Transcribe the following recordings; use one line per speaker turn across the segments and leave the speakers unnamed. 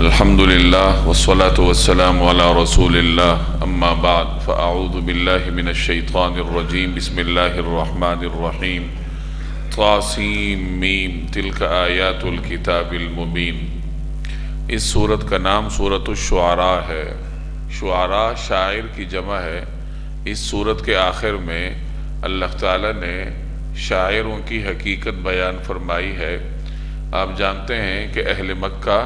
الحمد لله والصلاة والسلام على رسول الله أما بعد فأعوذ بالله من الشيطان الرجيم بسم الله الرحمن الرحيم طاسيم تلك آيات الكتاب المبين۔ اس سورت کا نام سورۃ الشعراء ہے۔ شعراء شاعر کی جمع ہے۔ اس سورت کے آخر میں اللہ تعالیٰ نے شاعروں کی حقیقت بیان فرمائی ہے۔ آپ جانتے ہیں کہ اہل مکہ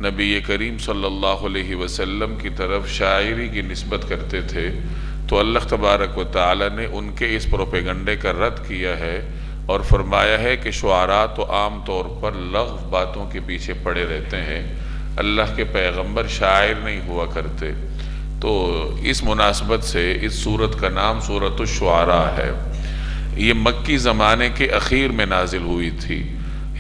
نبی کریم صلی اللہ علیہ وسلم کی طرف شاعری کی نسبت کرتے تھے، تو اللہ تبارک و تعالی نے ان کے اس پروپیگنڈے کا رد کیا ہے اور فرمایا ہے کہ شعراء تو عام طور پر لغو باتوں کے پیچھے پڑے رہتے ہیں، اللہ کے پیغمبر شاعر نہیں ہوا کرتے۔ تو اس مناسبت سے اس سورت کا نام سورۃ الشعراء ہے۔ یہ مکی زمانے کے اخیر میں نازل ہوئی تھی۔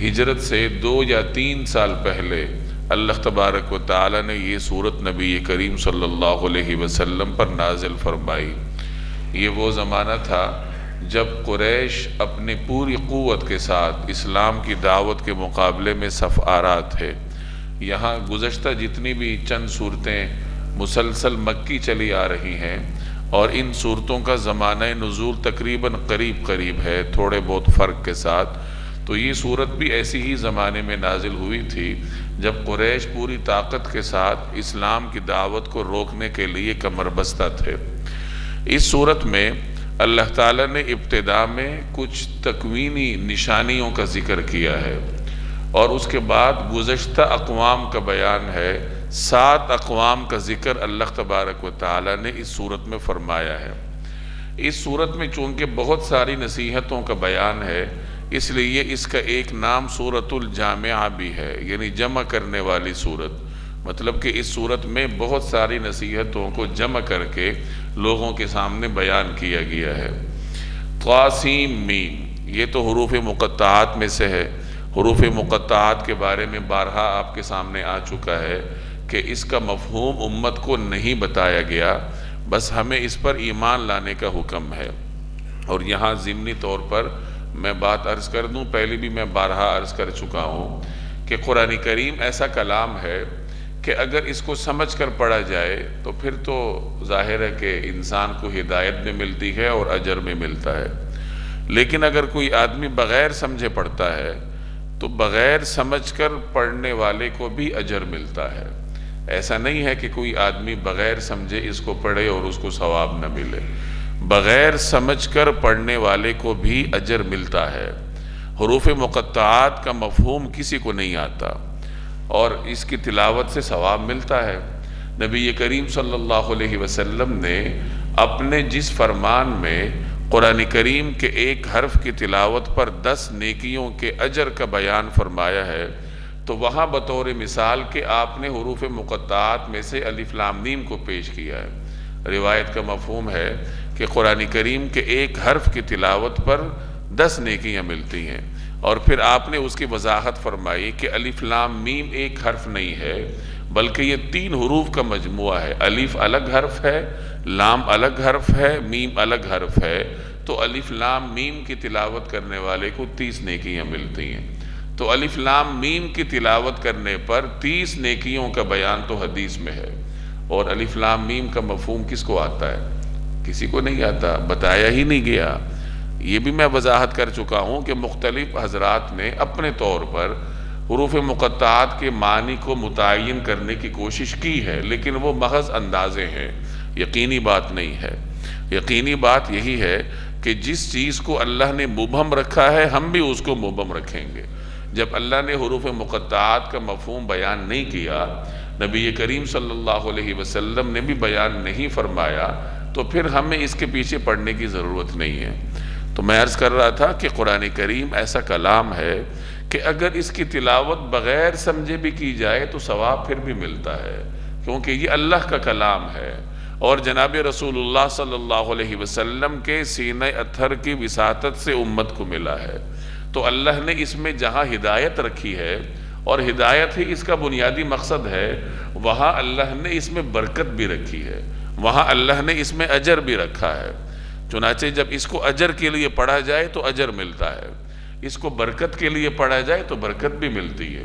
ہجرت سے 2 یا 3 سال پہلے اللہ تبارک و تعالی نے یہ سورت نبی کریم صلی اللہ علیہ وسلم پر نازل فرمائی۔ یہ وہ زمانہ تھا جب قریش اپنی پوری قوت کے ساتھ اسلام کی دعوت کے مقابلے میں صف آرا تھے۔ یہاں گزشتہ جتنی بھی چند صورتیں مسلسل مکی چلی آ رہی ہیں اور ان صورتوں کا زمانہ نزول تقریباً قریب ہے، تھوڑے بہت فرق کے ساتھ، تو یہ صورت بھی ایسی ہی زمانے میں نازل ہوئی تھی جب قریش پوری طاقت کے ساتھ اسلام کی دعوت کو روکنے کے لیے کمر بستہ تھے۔ اس صورت میں اللہ تعالیٰ نے ابتدا میں کچھ تکوینی نشانیوں کا ذکر کیا ہے اور اس کے بعد گزشتہ اقوام کا بیان ہے۔ 7 اقوام کا ذکر اللہ تبارک و تعالیٰ نے اس صورت میں فرمایا ہے۔ اس صورت میں چونکہ بہت ساری نصیحتوں کا بیان ہے، اس لیے اس کا ایک نام سورۃ الجامعہ بھی ہے، یعنی جمع کرنے والی صورت۔ مطلب کہ اس صورت میں بہت ساری نصیحتوں کو جمع کر کے لوگوں کے سامنے بیان کیا گیا ہے۔ طاسیم، یہ تو حروف مقطعات میں سے ہے۔ حروف مقطعات کے بارے میں بارہا آپ کے سامنے آ چکا ہے کہ اس کا مفہوم امت کو نہیں بتایا گیا، بس ہمیں اس پر ایمان لانے کا حکم ہے۔ اور یہاں ضمنی طور پر میں بات عرض کر دوں، پہلے بھی میں بارہا عرض کر چکا ہوں کہ قرآن کریم ایسا کلام ہے کہ اگر اس کو سمجھ کر پڑھا جائے تو پھر تو ظاہر ہے کہ انسان کو ہدایت میں ملتی ہے اور اجر میں ملتا ہے۔ لیکن اگر کوئی آدمی بغیر سمجھے پڑھتا ہے تو بغیر سمجھ کر پڑھنے والے کو بھی اجر ملتا ہے۔ ایسا نہیں ہے کہ کوئی آدمی بغیر سمجھے اس کو پڑھے اور اس کو ثواب نہ ملے۔ بغیر سمجھ کر پڑھنے والے کو بھی اجر ملتا ہے۔ حروف مقطعات کا مفہوم کسی کو نہیں آتا اور اس کی تلاوت سے ثواب ملتا ہے۔ نبی کریم صلی اللہ علیہ وسلم نے اپنے جس فرمان میں قرآن کریم کے ایک حرف کی تلاوت پر 10 نیکیوں کے اجر کا بیان فرمایا ہے، تو وہاں بطور مثال کہ آپ نے حروف مقطعات میں سے الف لام میم کو پیش کیا ہے۔ روایت کا مفہوم ہے کہ قرآن کریم کے ایک حرف کی تلاوت پر 10 نیکیاں ملتی ہیں، اور پھر آپ نے اس کی وضاحت فرمائی کہ الف لام میم ایک حرف نہیں ہے بلکہ یہ 3 حروف کا مجموعہ ہے۔ الف الگ حرف ہے، لام الگ حرف ہے، میم الگ حرف ہے، تو الف لام میم کی تلاوت کرنے والے کو 30 نیکیاں ملتی ہیں۔ تو الف لام میم کی تلاوت کرنے پر 30 نیکیوں کا بیان تو حدیث میں ہے، اور الف لام میم کا مفہوم کس کو آتا ہے؟ کسی کو نہیں آتا، بتایا ہی نہیں گیا۔ یہ بھی میں وضاحت کر چکا ہوں کہ مختلف حضرات نے اپنے طور پر حروف مقطعات کے معنی کو متعین کرنے کی کوشش کی ہے، لیکن وہ محض اندازے ہیں، یقینی بات نہیں ہے۔ یقینی بات یہی ہے کہ جس چیز کو اللہ نے مبہم رکھا ہے ہم بھی اس کو مبہم رکھیں گے۔ جب اللہ نے حروف مقطعات کا مفہوم بیان نہیں کیا، نبی کریم صلی اللہ علیہ وسلم نے بھی بیان نہیں فرمایا، تو پھر ہمیں اس کے پیچھے پڑھنے کی ضرورت نہیں ہے۔ تو میں عرض کر رہا تھا کہ قرآن کریم ایسا کلام ہے کہ اگر اس کی تلاوت بغیر سمجھے بھی کی جائے تو ثواب پھر بھی ملتا ہے، کیونکہ یہ اللہ کا کلام ہے اور جناب رسول اللہ صلی اللہ علیہ وسلم کے سینہ اطہر کی وساطت سے امت کو ملا ہے۔ تو اللہ نے اس میں جہاں ہدایت رکھی ہے، اور ہدایت ہی اس کا بنیادی مقصد ہے، وہاں اللہ نے اس میں برکت بھی رکھی ہے، وہاں اللہ نے اس میں اجر بھی رکھا ہے۔ چنانچہ جب اس کو اجر کے لیے پڑھا جائے تو اجر ملتا ہے، اس کو برکت کے لیے پڑھا جائے تو برکت بھی ملتی ہے۔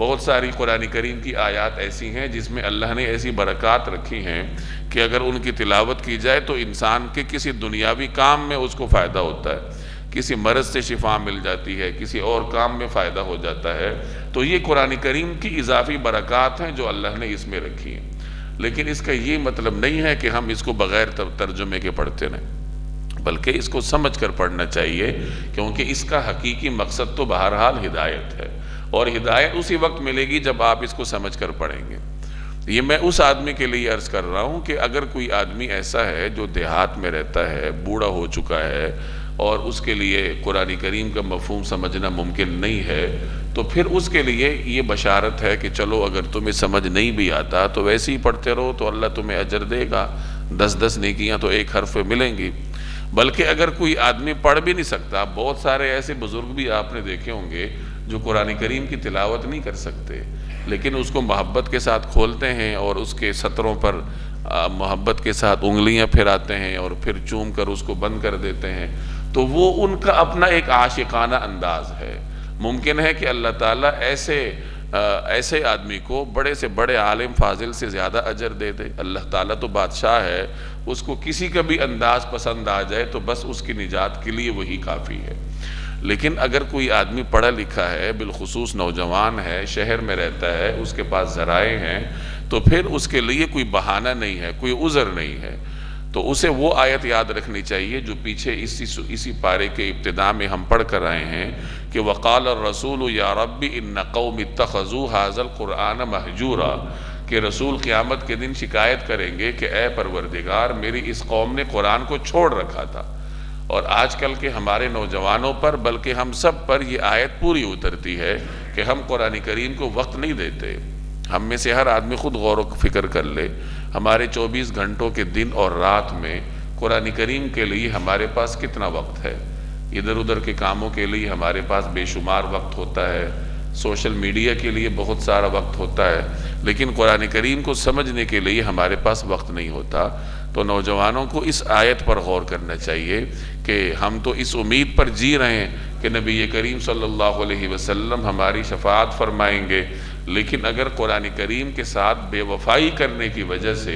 بہت ساری قرآن کریم کی آیات ایسی ہیں جس میں اللہ نے ایسی برکات رکھی ہیں کہ اگر ان کی تلاوت کی جائے تو انسان کے کسی دنیاوی کام میں اس کو فائدہ ہوتا ہے، کسی مرض سے شفا مل جاتی ہے، کسی اور کام میں فائدہ ہو جاتا ہے۔ تو یہ قرآن کریم کی اضافی برکات ہیں جو اللہ نے اس میں رکھی ہیں، لیکن اس کا یہ مطلب نہیں ہے کہ ہم اس کو بغیر ترجمے کے پڑھتے رہیں، بلکہ اس کو سمجھ کر پڑھنا چاہیے، کیونکہ اس کا حقیقی مقصد تو بہرحال ہدایت ہے، اور ہدایت اسی وقت ملے گی جب آپ اس کو سمجھ کر پڑھیں گے۔ یہ میں اس آدمی کے لیے عرض کر رہا ہوں کہ اگر کوئی آدمی ایسا ہے جو دیہات میں رہتا ہے، بوڑھا ہو چکا ہے، اور اس کے لیے قرآن کریم کا مفہوم سمجھنا ممکن نہیں ہے، تو پھر اس کے لیے یہ بشارت ہے کہ چلو اگر تمہیں سمجھ نہیں بھی آتا تو ویسے ہی پڑھتے رہو تو اللہ تمہیں اجر دے گا، 10 نیکیاں تو ایک حرف پہ ملیں گی۔ بلکہ اگر کوئی آدمی پڑھ بھی نہیں سکتا، بہت سارے ایسے بزرگ بھی آپ نے دیکھے ہوں گے جو قرآن کریم کی تلاوت نہیں کر سکتے، لیکن اس کو محبت کے ساتھ کھولتے ہیں اور اس کے سطروں پر محبت کے ساتھ انگلیاں پھراتے ہیں اور پھر چوم کر اس کو بند کر دیتے ہیں، تو وہ ان کا اپنا ایک عاشقانہ انداز ہے۔ ممکن ہے کہ اللہ تعالیٰ ایسے آدمی کو بڑے سے بڑے عالم فاضل سے زیادہ اجر دے دے۔ اللہ تعالیٰ تو بادشاہ ہے، اس کو کسی کا بھی انداز پسند آ جائے تو بس اس کی نجات کے لیے وہی کافی ہے۔ لیکن اگر کوئی آدمی پڑھا لکھا ہے، بالخصوص نوجوان ہے، شہر میں رہتا ہے، اس کے پاس ذرائع ہیں، تو پھر اس کے لیے کوئی بہانہ نہیں ہے، کوئی عذر نہیں ہے، تو اسے وہ آیت یاد رکھنی چاہیے جو پیچھے اسی پارے کے ابتداء میں ہم پڑھ کر آئے ہیں کہ وقال الرسول یا رب ان قوم اتخذوا هذا القرآن مہجورا، کہ رسول قیامت کے دن شکایت کریں گے کہ اے پروردگار میری اس قوم نے قرآن کو چھوڑ رکھا تھا۔ اور آج کل کے ہمارے نوجوانوں پر بلکہ ہم سب پر یہ آیت پوری اترتی ہے کہ ہم قرآن کریم کو وقت نہیں دیتے۔ ہم میں سے ہر آدمی خود غور و فکر کر لے، ہمارے 24 گھنٹوں کے دن اور رات میں قرآن کریم کے لیے ہمارے پاس کتنا وقت ہے؟ ادھر ادھر کے کاموں کے لیے ہمارے پاس بے شمار وقت ہوتا ہے، سوشل میڈیا کے لیے بہت سارا وقت ہوتا ہے، لیکن قرآن کریم کو سمجھنے کے لیے ہمارے پاس وقت نہیں ہوتا۔ تو نوجوانوں کو اس آیت پر غور کرنا چاہیے کہ ہم تو اس امید پر جی رہے ہیں کہ نبی کریم صلی اللہ علیہ وسلم ہماری شفاعت فرمائیں گے، لیکن اگر قرآن کریم کے ساتھ بے وفائی کرنے کی وجہ سے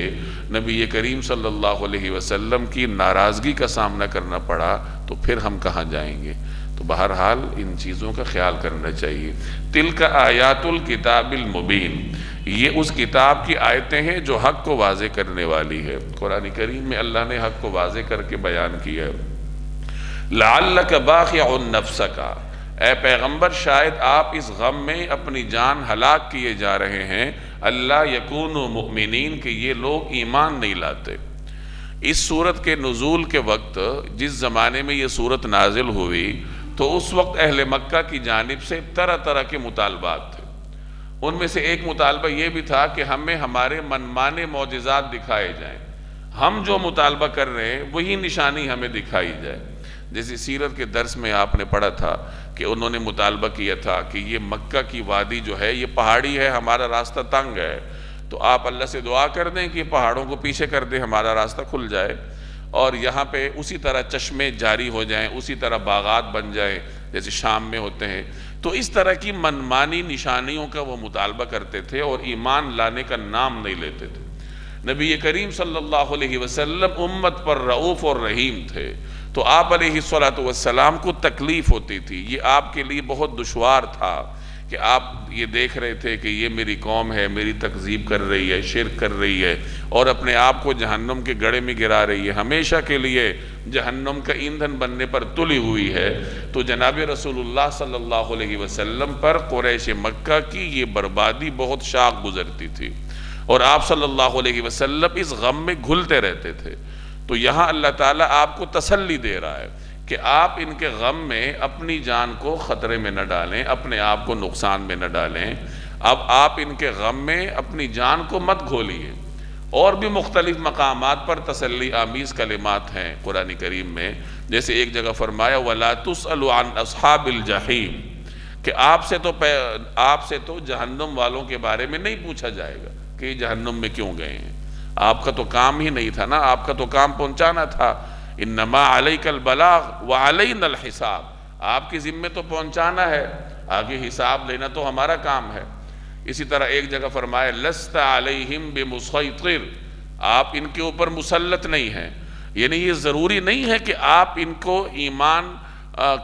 نبی کریم صلی اللہ علیہ وسلم کی ناراضگی کا سامنا کرنا پڑا تو پھر ہم کہاں جائیں گے؟ تو بہرحال ان چیزوں کا خیال کرنا چاہیے۔ تلک آیات الکتاب المبین، یہ اس کتاب کی آیتیں ہیں جو حق کو واضح کرنے والی ہے۔ قرآن کریم میں اللہ نے حق کو واضح کر کے بیان کیا ہے۔ لعلک باخع نفسک، اے پیغمبر شاید آپ اس غم میں اپنی جان ہلاک کیے جا رہے ہیں، اللہ یکونوا مؤمنین، کہ یہ لوگ ایمان نہیں لاتے۔ اس صورت کے نزول کے وقت جس زمانے میں یہ صورت نازل ہوئی تو اس وقت اہل مکہ کی جانب سے طرح طرح کے مطالبات تھے۔ ان میں سے ایک مطالبہ یہ بھی تھا کہ ہمیں ہمارے منمانے معجزات دکھائے جائیں، ہم جو مطالبہ کر رہے ہیں وہی نشانی ہمیں دکھائی جائے۔ جیسے سیرت کے درس میں آپ نے پڑھا تھا کہ انہوں نے مطالبہ کیا تھا کہ یہ مکہ کی وادی جو ہے یہ پہاڑی ہے، ہمارا راستہ تنگ ہے، تو آپ اللہ سے دعا کر دیں کہ پہاڑوں کو پیچھے کر دیں، ہمارا راستہ کھل جائے، اور یہاں پہ اسی طرح چشمے جاری ہو جائیں، اسی طرح باغات بن جائیں جیسے شام میں ہوتے ہیں۔ تو اس طرح کی منمانی نشانیوں کا وہ مطالبہ کرتے تھے اور ایمان لانے کا نام نہیں لیتے تھے۔ نبی کریم صلی اللہ علیہ وسلم امت پر رؤوف اور رحیم تھے، تو آپ علیہ السلام کو تکلیف ہوتی تھی، یہ آپ کے لیے بہت دشوار تھا کہ آپ یہ دیکھ رہے تھے کہ یہ میری قوم ہے، میری تکذیب کر رہی ہے، شرک کر رہی ہے، اور اپنے آپ کو جہنم کے گڑھے میں گرا رہی ہے، ہمیشہ کے لیے جہنم کا ایندھن بننے پر تلی ہوئی ہے۔ تو جناب رسول اللہ صلی اللہ علیہ وسلم پر قریش مکہ کی یہ بربادی بہت شاق گزرتی تھی، اور آپ صلی اللہ علیہ وسلم اس غم میں گھلتے رہتے تھے۔ تو یہاں اللہ تعالیٰ آپ کو تسلی دے رہا ہے کہ آپ ان کے غم میں اپنی جان کو خطرے میں نہ ڈالیں، اپنے آپ کو نقصان میں نہ ڈالیں۔ اب آپ ان کے غم میں اپنی جان کو مت گھولیے۔ اور بھی مختلف مقامات پر تسلی آمیز کلمات ہیں قرآن کریم میں، جیسے ایک جگہ فرمایا وَلَا تُسْأَلُ عَنْ أَصْحَابِ الْجَحِيمِ، کہ آپ سے تو جہنم والوں کے بارے میں نہیں پوچھا جائے گا کہ یہ جہنم میں کیوں گئے ہیں، آپ کا تو کام ہی نہیں تھا نا، آپ کا تو کام پہنچانا تھا۔ انما علیک البلاغ وعلینا الحساب، آپ کی ذمہ تو پہنچانا ہے، آگے حساب لینا تو ہمارا کام ہے۔ اسی طرح ایک جگہ فرمایا لست علیہم بمسیطر، آپ ان کے اوپر مسلط نہیں ہیں، یعنی یہ ضروری نہیں ہے کہ آپ ان کو ایمان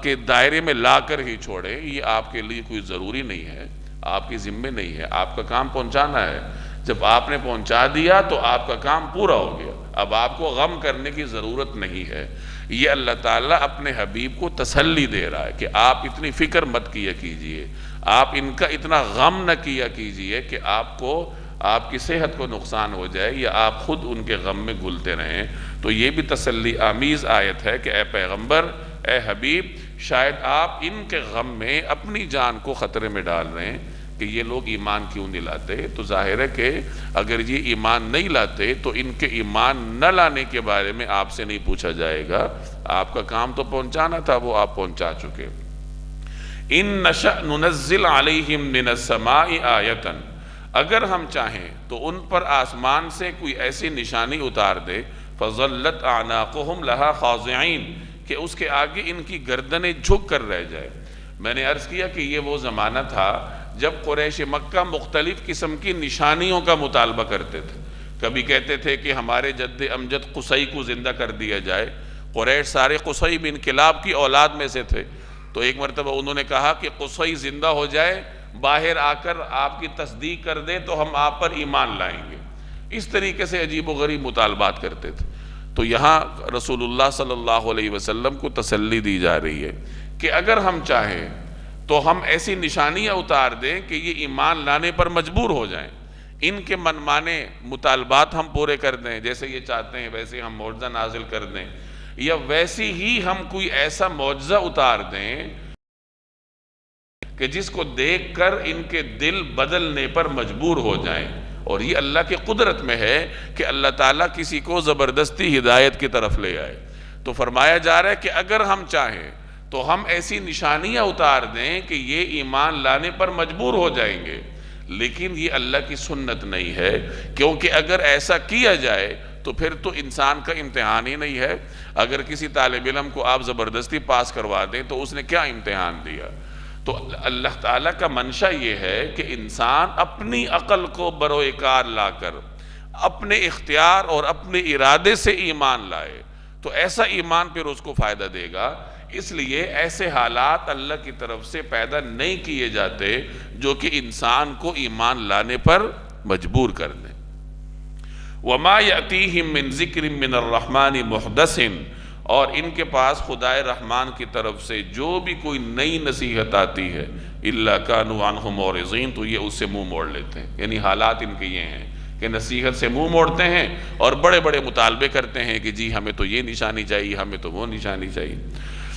کے دائرے میں لا کر ہی چھوڑیں، یہ آپ کے لیے کوئی ضروری نہیں ہے، آپ کی ذمہ نہیں ہے، آپ کا کام پہنچانا ہے، جب آپ نے پہنچا دیا تو آپ کا کام پورا ہو گیا، اب آپ کو غم کرنے کی ضرورت نہیں ہے۔ یہ اللہ تعالیٰ اپنے حبیب کو تسلی دے رہا ہے کہ آپ اتنی فکر مت کیا کیجئے، آپ ان کا اتنا غم نہ کیا کیجئے کہ آپ کو آپ کی صحت کو نقصان ہو جائے یا آپ خود ان کے غم میں گھلتے رہیں۔ تو یہ بھی تسلی آمیز آیت ہے کہ اے پیغمبر، اے حبیب، شاید آپ ان کے غم میں اپنی جان کو خطرے میں ڈال رہے ہیں کہ یہ لوگ ایمان کیوں نہیں لاتے، تو ظاہر ہے کہ اگر یہ ایمان نہیں لاتے تو ان کے ایمان نہ لانے کے بارے میں آپ سے نہیں پوچھا جائے گا، آپ کا کام تو پہنچانا تھا، وہ آپ پہنچا چکے۔ ان نشأ ننزل علیہم من السماء آیۃ، اگر ہم چاہیں تو ان پر آسمان سے کوئی ایسی نشانی اتار دے، فظلت اعناقہم لہا خاضعین، کہ اس کے آگے ان کی گردنیں جھک کر رہ جائے۔ میں نے عرض کیا کہ یہ وہ زمانہ تھا جب قریش مکہ مختلف قسم کی نشانیوں کا مطالبہ کرتے تھے، کبھی کہتے تھے کہ ہمارے جد امجد قصی کو زندہ کر دیا جائے، قریش سارے قصی بن کلاب کی اولاد میں سے تھے، تو ایک مرتبہ انہوں نے کہا کہ قصی زندہ ہو جائے، باہر آ کر آپ کی تصدیق کر دے تو ہم آپ پر ایمان لائیں گے۔ اس طریقے سے عجیب و غریب مطالبات کرتے تھے۔ تو یہاں رسول اللہ صلی اللہ علیہ وسلم کو تسلی دی جا رہی ہے کہ اگر ہم چاہیں تو ہم ایسی نشانیاں اتار دیں کہ یہ ایمان لانے پر مجبور ہو جائیں، ان کے منمانے مطالبات ہم پورے کر دیں، جیسے یہ چاہتے ہیں ویسے ہم معجزہ نازل کر دیں، یا ویسی ہی ہم کوئی ایسا معجزہ اتار دیں کہ جس کو دیکھ کر ان کے دل بدلنے پر مجبور ہو جائیں۔ اور یہ اللہ کی قدرت میں ہے کہ اللہ تعالیٰ کسی کو زبردستی ہدایت کی طرف لے آئے۔ تو فرمایا جا رہا ہے کہ اگر ہم چاہیں تو ہم ایسی نشانیاں اتار دیں کہ یہ ایمان لانے پر مجبور ہو جائیں گے، لیکن یہ اللہ کی سنت نہیں ہے، کیونکہ اگر ایسا کیا جائے تو پھر تو انسان کا امتحان ہی نہیں ہے۔ اگر کسی طالب علم کو آپ زبردستی پاس کروا دیں تو اس نے کیا امتحان دیا؟ تو اللہ تعالیٰ کا منشا یہ ہے کہ انسان اپنی عقل کو بروئے کار لا کر اپنے اختیار اور اپنے ارادے سے ایمان لائے، تو ایسا ایمان پھر اس کو فائدہ دے گا۔ اس لیے ایسے حالات اللہ کی طرف سے پیدا نہیں کیے جاتے جو کہ انسان کو ایمان لانے پر مجبور کر دیں۔ وَمَا يَأْتِيهِم مِّن ذِكْرٍ مِّنَ الرَّحْمَٰنِ مُحْدَثٍ، اور ان کے پاس خدائے رحمان کی طرف سے جو بھی کوئی نئی نصیحت آتی ہے، إِلَّا كَانُوا عَنْهُ مُعْرِضِينَ، تو یہ اس سے منہ موڑ لیتے ہیں۔ یعنی حالات ان کے یہ ہیں کہ نصیحت سے منہ موڑتے ہیں اور بڑے بڑے مطالبے کرتے ہیں کہ جی ہمیں تو یہ نشانی چاہیے، ہمیں تو وہ نشانی چاہیے۔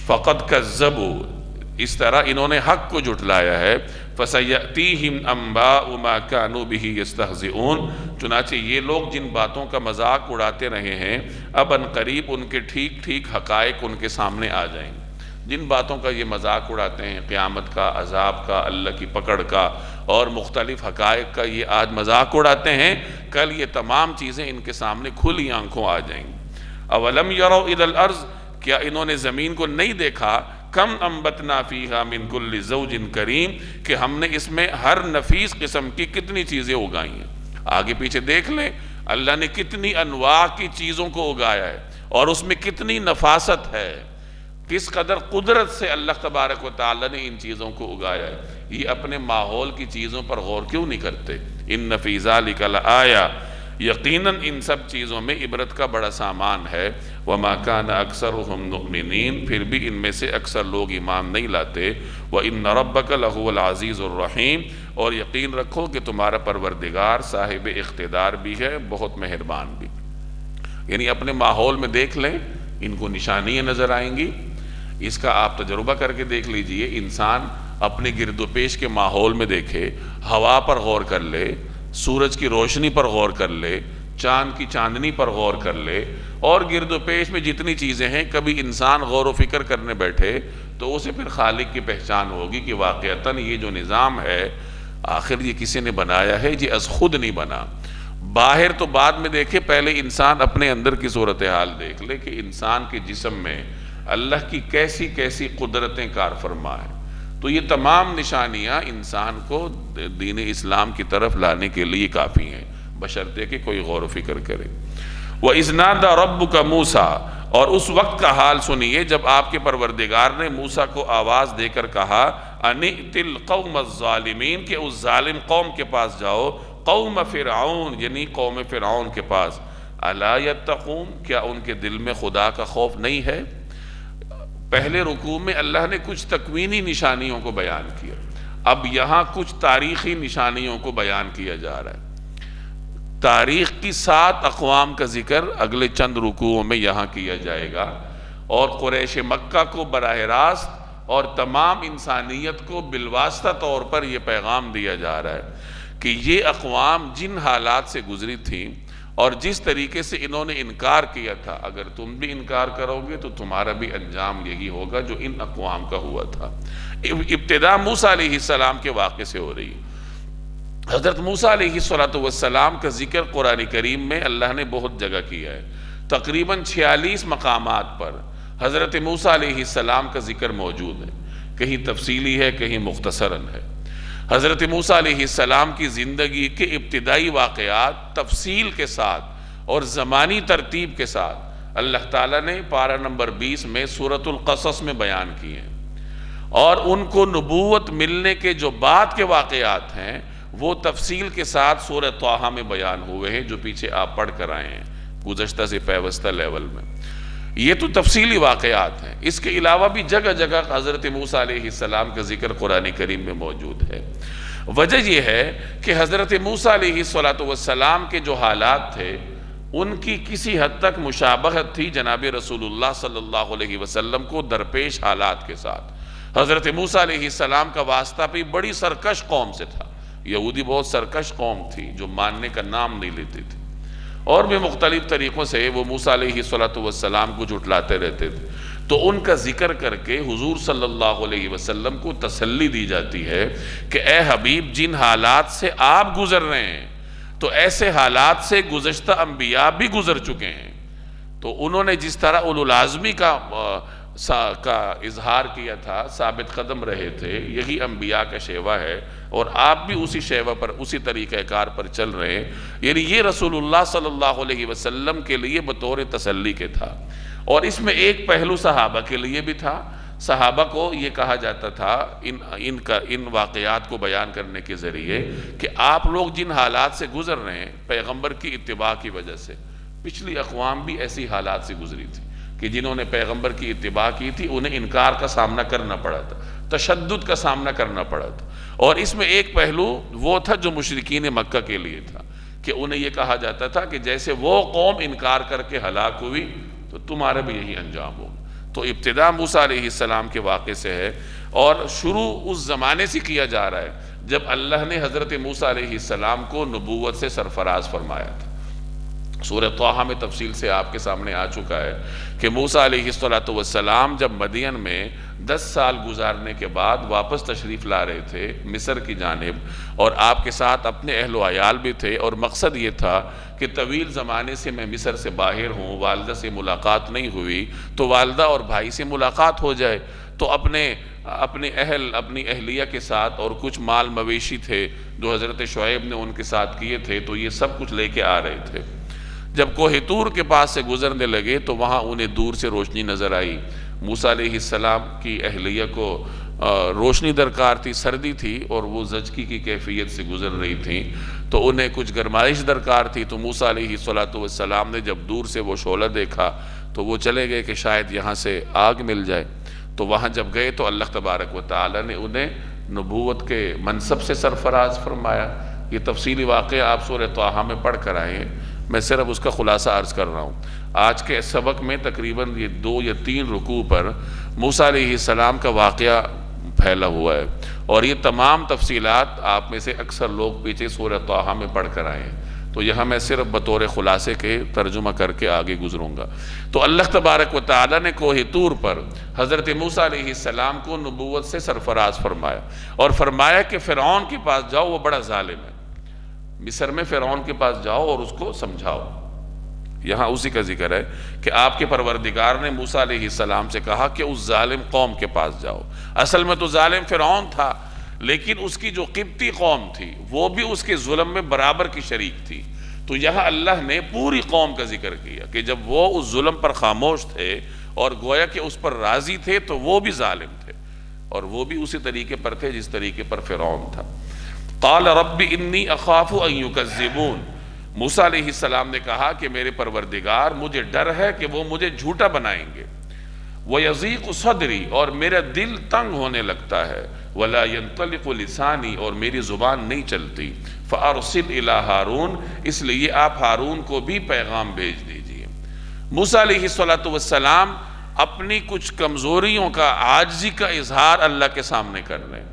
فَقَدْ كَذَّبُوا، اس طرح انہوں نے حق کو جھٹلایا ہے۔ فَسَيَأْتِيهِمْ أَنْبَاءُ مَا كَانُوا بِهِ يَسْتَهْزِئُونَ، چنانچہ یہ لوگ جن باتوں کا مذاق اڑاتے رہے ہیں اب ان قریب ان کے ٹھیک ٹھیک حقائق ان کے سامنے آ جائیں گے۔ جن باتوں کا یہ مذاق اڑاتے ہیں، قیامت کا، عذاب کا، اللہ کی پکڑ کا اور مختلف حقائق کا یہ آج مذاق اڑاتے ہیں، کل یہ تمام چیزیں ان کے سامنے کھلی آنکھوں آ جائیں گی۔ اولم یروا الی الارض، کیا انہوں نے زمین کو نہیں دیکھا، کم انبتنا فیہا من کل زوج کریم، کہ ہم نے اس میں ہر نفیس قسم کی کتنی چیزیں اگائی ہیں۔ آگے پیچھے دیکھ لیں، اللہ نے کتنی انواع کی چیزوں کو اگایا ہے اور اس میں کتنی نفاست ہے، کس قدر قدرت سے اللہ تبارک و تعالی نے ان چیزوں کو اگایا ہے۔ یہ اپنے ماحول کی چیزوں پر غور کیوں نہیں کرتے؟ ان فی ذلک لآیہ، یقیناً ان سب چیزوں میں عبرت کا بڑا سامان ہے۔ وما کان اکثرهم مؤمنین، پھر بھی ان میں سے اکثر لوگ ایمان نہیں لاتے۔ وان ربک لہو العزیز الرحیم، اور یقین رکھو کہ تمہارا پروردگار صاحب اقتدار بھی ہے، بہت مہربان بھی۔ یعنی اپنے ماحول میں دیکھ لیں، ان کو نشانیاں نظر آئیں گی۔ اس کا آپ تجربہ کر کے دیکھ لیجئے، انسان اپنے گرد و پیش کے ماحول میں دیکھے، ہوا پر غور کر لے، سورج کی روشنی پر غور کر لے، چاند کی چاندنی پر غور کر لے، اور گرد و پیش میں جتنی چیزیں ہیں، کبھی انسان غور و فکر کرنے بیٹھے تو اسے پھر خالق کی پہچان ہوگی کہ واقعتاً یہ جو نظام ہے آخر یہ کسی نے بنایا ہے، یہ از خود نہیں بنا۔ باہر تو بعد میں دیکھے، پہلے انسان اپنے اندر کی صورتحال دیکھ لے کہ انسان کے جسم میں اللہ کی کیسی کیسی قدرتیں کار فرما ہیں۔ تو یہ تمام نشانیاں انسان کو دین اسلام کی طرف لانے کے لیے کافی ہیں، بشرطے کہ کوئی غور و فکر کرے۔ وَإِذْ نَادَى رَبُّكَ مُوسَىٰ، اور اس وقت کا حال سنیے جب آپ کے پروردگار نے موسیٰ کو آواز دے کر کہا أَنِ ائْتِ الْقَوْمَ الظَّالِمِينَ کہ اس ظالم قوم کے پاس جاؤ، قوم فرعون یعنی قوم فرعون کے پاس، أَلَا يَتَّقُونَ کیا ان کے دل میں خدا کا خوف نہیں ہے؟ پہلے رکوع میں اللہ نے کچھ تکوینی نشانیوں کو بیان کیا، اب یہاں کچھ تاریخی نشانیوں کو بیان کیا جا رہا ہے۔ تاریخ کی 7 اقوام کا ذکر اگلے چند رکوعوں میں یہاں کیا جائے گا، اور قریش مکہ کو براہ راست اور تمام انسانیت کو بالواسطہ طور پر یہ پیغام دیا جا رہا ہے کہ یہ اقوام جن حالات سے گزری تھیں اور جس طریقے سے انہوں نے انکار کیا تھا، اگر تم بھی انکار کرو گے تو تمہارا بھی انجام یہی ہوگا جو ان اقوام کا ہوا تھا۔ ابتدا موسیٰ علیہ السلام کے واقعے سے ہو رہی ہے۔ حضرت موسیٰ علیہ السلام کا ذکر قرآن کریم میں اللہ نے بہت جگہ کیا ہے، تقریباً 46 مقامات پر حضرت موسیٰ علیہ السلام کا ذکر موجود ہے، کہیں تفصیلی ہے کہیں مختصراً ہے۔ حضرت موسیٰ علیہ السلام کی زندگی کے ابتدائی واقعات تفصیل کے ساتھ اور زمانی ترتیب کے ساتھ اللہ تعالیٰ نے پارہ نمبر 20 میں سورۃ القصص میں بیان کیے ہیں، اور ان کو نبوت ملنے کے جو بعد کے واقعات ہیں وہ تفصیل کے ساتھ سورہ طٰہٰ میں بیان ہوئے ہیں، جو پیچھے آپ پڑھ کر آئے ہیں گزشتہ سے پیوستہ لیول میں۔ یہ تو تفصیلی واقعات ہیں، اس کے علاوہ بھی جگہ جگہ حضرت موسیٰ علیہ السلام کا ذکر قرآن کریم میں موجود ہے۔ وجہ یہ ہے کہ حضرت موسیٰ علیہ السلام کے جو حالات تھے ان کی کسی حد تک مشابہت تھی جناب رسول اللہ صلی اللہ علیہ وسلم کو درپیش حالات کے ساتھ۔ حضرت موسیٰ علیہ السلام کا واسطہ بھی بڑی سرکش قوم سے تھا، یہودی بہت سرکش قوم تھی جو ماننے کا نام نہیں لیتی تھی، اور بھی مختلف طریقوں سے وہ موسیٰ علیہ السلام کو جھٹلاتے رہتے تھے۔ تو ان کا ذکر کر کے حضور صلی اللہ علیہ وسلم کو تسلی دی جاتی ہے کہ اے حبیب، جن حالات سے آپ گزر رہے ہیں تو ایسے حالات سے گزشتہ انبیاء بھی گزر چکے ہیں، تو انہوں نے جس طرح اولو العزمی کا اظہار کیا تھا، ثابت قدم رہے تھے، یہی انبیاء کا شیوہ ہے، اور آپ بھی اسی شیوہ پر، اسی طریقہ کار پر چل رہے ہیں۔ یعنی یہ رسول اللہ صلی اللہ علیہ وسلم کے لیے بطور تسلی کے تھا، اور اس میں ایک پہلو صحابہ کے لیے بھی تھا۔ صحابہ کو یہ کہا جاتا تھا ان واقعات کو بیان کرنے کے ذریعے کہ آپ لوگ جن حالات سے گزر رہے ہیں پیغمبر کی اتباع کی وجہ سے، پچھلی اقوام بھی ایسی حالات سے گزری تھی کہ جنہوں نے پیغمبر کی اتباع کی تھی انہیں انکار کا سامنا کرنا پڑا تھا، تشدد کا سامنا کرنا پڑا تھا۔ اور اس میں ایک پہلو وہ تھا جو مشرکین مکہ کے لیے تھا کہ انہیں یہ کہا جاتا تھا کہ جیسے وہ قوم انکار کر کے ہلاک ہوئی تو تمہارا بھی یہی انجام ہوگا۔ تو ابتدا موسیٰ علیہ السلام کے واقعے سے ہے، اور شروع اس زمانے سے کیا جا رہا ہے جب اللہ نے حضرت موسیٰ علیہ السلام کو نبوت سے سرفراز فرمایا تھا۔ سورہ طٰہٰ میں تفصیل سے آپ کے سامنے آ چکا ہے کہ موسیٰ علیہ السلام جب مدین میں 10 سال گزارنے کے بعد واپس تشریف لا رہے تھے مصر کی جانب، اور آپ کے ساتھ اپنے اہل و عیال بھی تھے، اور مقصد یہ تھا کہ طویل زمانے سے میں مصر سے باہر ہوں، والدہ سے ملاقات نہیں ہوئی، تو والدہ اور بھائی سے ملاقات ہو جائے۔ تو اپنی اہلیہ کے ساتھ، اور کچھ مال مویشی تھے جو حضرت شعیب نے ان کے ساتھ کیے تھے، تو یہ سب کچھ لے کے آ رہے تھے۔ جب کوہ طور کے پاس سے گزرنے لگے تو وہاں انہیں دور سے روشنی نظر آئی۔ موسیٰ علیہ السلام کی اہلیہ کو روشنی درکار تھی، سردی تھی، اور وہ زچگی کی کیفیت سے گزر رہی تھیں، تو انہیں کچھ گرمائش درکار تھی۔ تو موسیٰ علیہ السلام نے جب دور سے وہ شعلہ دیکھا تو وہ چلے گئے کہ شاید یہاں سے آگ مل جائے۔ تو وہاں جب گئے تو اللہ تبارک و تعالی نے انہیں نبوت کے منصب سے سرفراز فرمایا۔ یہ تفصیلی واقعہ آپ سورہ طٰہٰ میں پڑھ کر آئے ہیں، میں صرف اس کا خلاصہ عرض کر رہا ہوں۔ آج کے سبق میں تقریباً یہ 2 یا 3 رکوع پر موسیٰ علیہ السلام کا واقعہ پھیلا ہوا ہے، اور یہ تمام تفصیلات آپ میں سے اکثر لوگ پیچھے سورہ طٰہٰ میں پڑھ کر آئے ہیں، تو یہاں میں صرف بطور خلاصے کے ترجمہ کر کے آگے گزروں گا۔ تو اللہ تبارک و تعالی نے کوہ طور پر حضرت موسیٰ علیہ السلام کو نبوت سے سرفراز فرمایا، اور فرمایا کہ فرعون کے پاس جاؤ، وہ بڑا ظالم ہے، مصر میں فرعون کے پاس جاؤ اور اس کو سمجھاؤ، یہاں اسی کا ذکر ہے کہ آپ کے پروردگار نے موسیٰ علیہ السلام سے کہا کہ اس ظالم قوم کے پاس جاؤ۔ اصل میں تو ظالم فرعون تھا، لیکن اس کی جو قبطی قوم تھی وہ بھی اس کے ظلم میں برابر کی شریک تھی۔ تو یہاں اللہ نے پوری قوم کا ذکر کیا کہ جب وہ اس ظلم پر خاموش تھے اور گویا کہ اس پر راضی تھے تو وہ بھی ظالم تھے، اور وہ بھی اسی طریقے پر تھے جس طریقے پر فرعون تھا۔ قال رب انی اخاف ان یکذبون، موسیٰ علیہ السلام نے کہا کہ میرے پروردگار مجھے ڈر ہے کہ وہ مجھے جھوٹا بنائیں گے۔ وَيَضِيقُ صَدْرِي، اور میرا دل تنگ ہونے لگتا ہے۔ وَلَا يَنطَلِقُ لِسَانِي، اور میری زبان نہیں چلتی۔ فَأَرْسِلْ إِلَىٰ ہارون، اس لیے آپ ہارون کو بھی پیغام بھیج دیجئے۔ موسیٰ علیہ السلام اپنی کچھ کمزوریوں کا، عاجزی کا اظہار اللہ کے سامنے کر رہے ہیں۔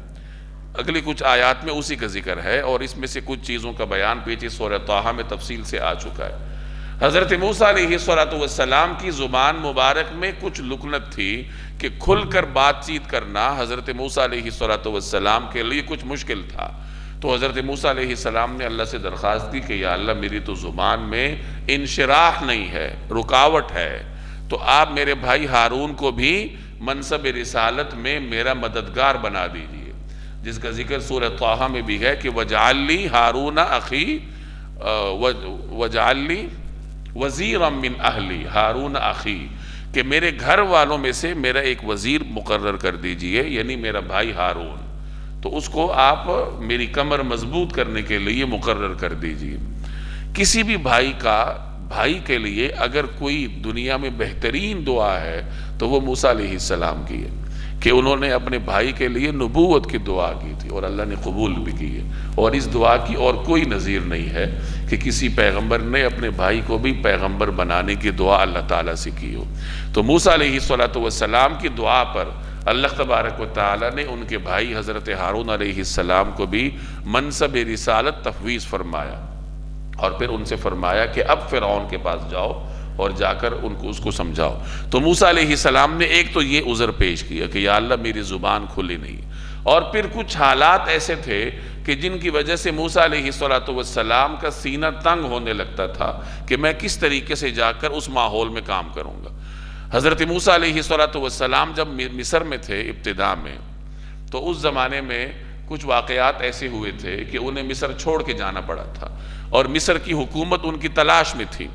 اگلی کچھ آیات میں اسی کا ذکر ہے، اور اس میں سے کچھ چیزوں کا بیان پیچھے سورہ طٰہٰ میں تفصیل سے آ چکا ہے۔ حضرت موسیٰ علیہ السلام کی زبان مبارک میں کچھ لکنت تھی کہ کھل کر بات چیت کرنا حضرت موسیٰ علیہ السلام کے لیے کچھ مشکل تھا۔ تو حضرت موسیٰ علیہ السلام نے اللہ سے درخواست کی کہ یا اللہ میری تو زبان میں انشراح نہیں ہے، رکاوٹ ہے، تو آپ میرے بھائی ہارون کو بھی منصب رسالت میں میرا مددگار بنا دیجئے، جس کا ذکر سورہ طٰہٰ میں بھی ہے کہ وَجْعَلْ لِي ہارون اخی وَجْعَلْ لِي وزیرا من اہلی ہارون اخی، کہ میرے گھر والوں میں سے میرا ایک وزیر مقرر کر دیجئے، یعنی میرا بھائی ہارون، تو اس کو آپ میری کمر مضبوط کرنے کے لیے مقرر کر دیجئے۔ کسی بھی بھائی کے لیے اگر کوئی دنیا میں بہترین دعا ہے تو وہ موسیٰ علیہ السلام کی ہے کہ انہوں نے اپنے بھائی کے لیے نبوت کی دعا کی تھی اور اللہ نے قبول بھی کی ہے، اور اس دعا کی اور کوئی نظیر نہیں ہے کہ کسی پیغمبر نے اپنے بھائی کو بھی پیغمبر بنانے کی دعا اللہ تعالیٰ سے کی ہو۔ تو موسیٰ علیہ السلام کی دعا پر اللہ تبارک و تعالیٰ نے ان کے بھائی حضرت ہارون علیہ السلام کو بھی منصب رسالت تفویض فرمایا، اور پھر ان سے فرمایا کہ اب فرعون کے پاس جاؤ اور جا کر اس کو سمجھاؤ۔ تو موسیٰ علیہ السلام نے ایک تو یہ عذر پیش کیا کہ یا اللہ میری زبان کھلی نہیں، اور پھر کچھ حالات ایسے تھے کہ جن کی وجہ سے موسیٰ علیہ السلام کا سینہ تنگ ہونے لگتا تھا کہ میں کس طریقے سے جا کر اس ماحول میں کام کروں گا۔ حضرت موسیٰ علیہ السلام جب مصر میں تھے ابتدا میں، تو اس زمانے میں کچھ واقعات ایسے ہوئے تھے کہ انہیں مصر چھوڑ کے جانا پڑا تھا، اور مصر کی حکومت ان کی تلاش میں تھی۔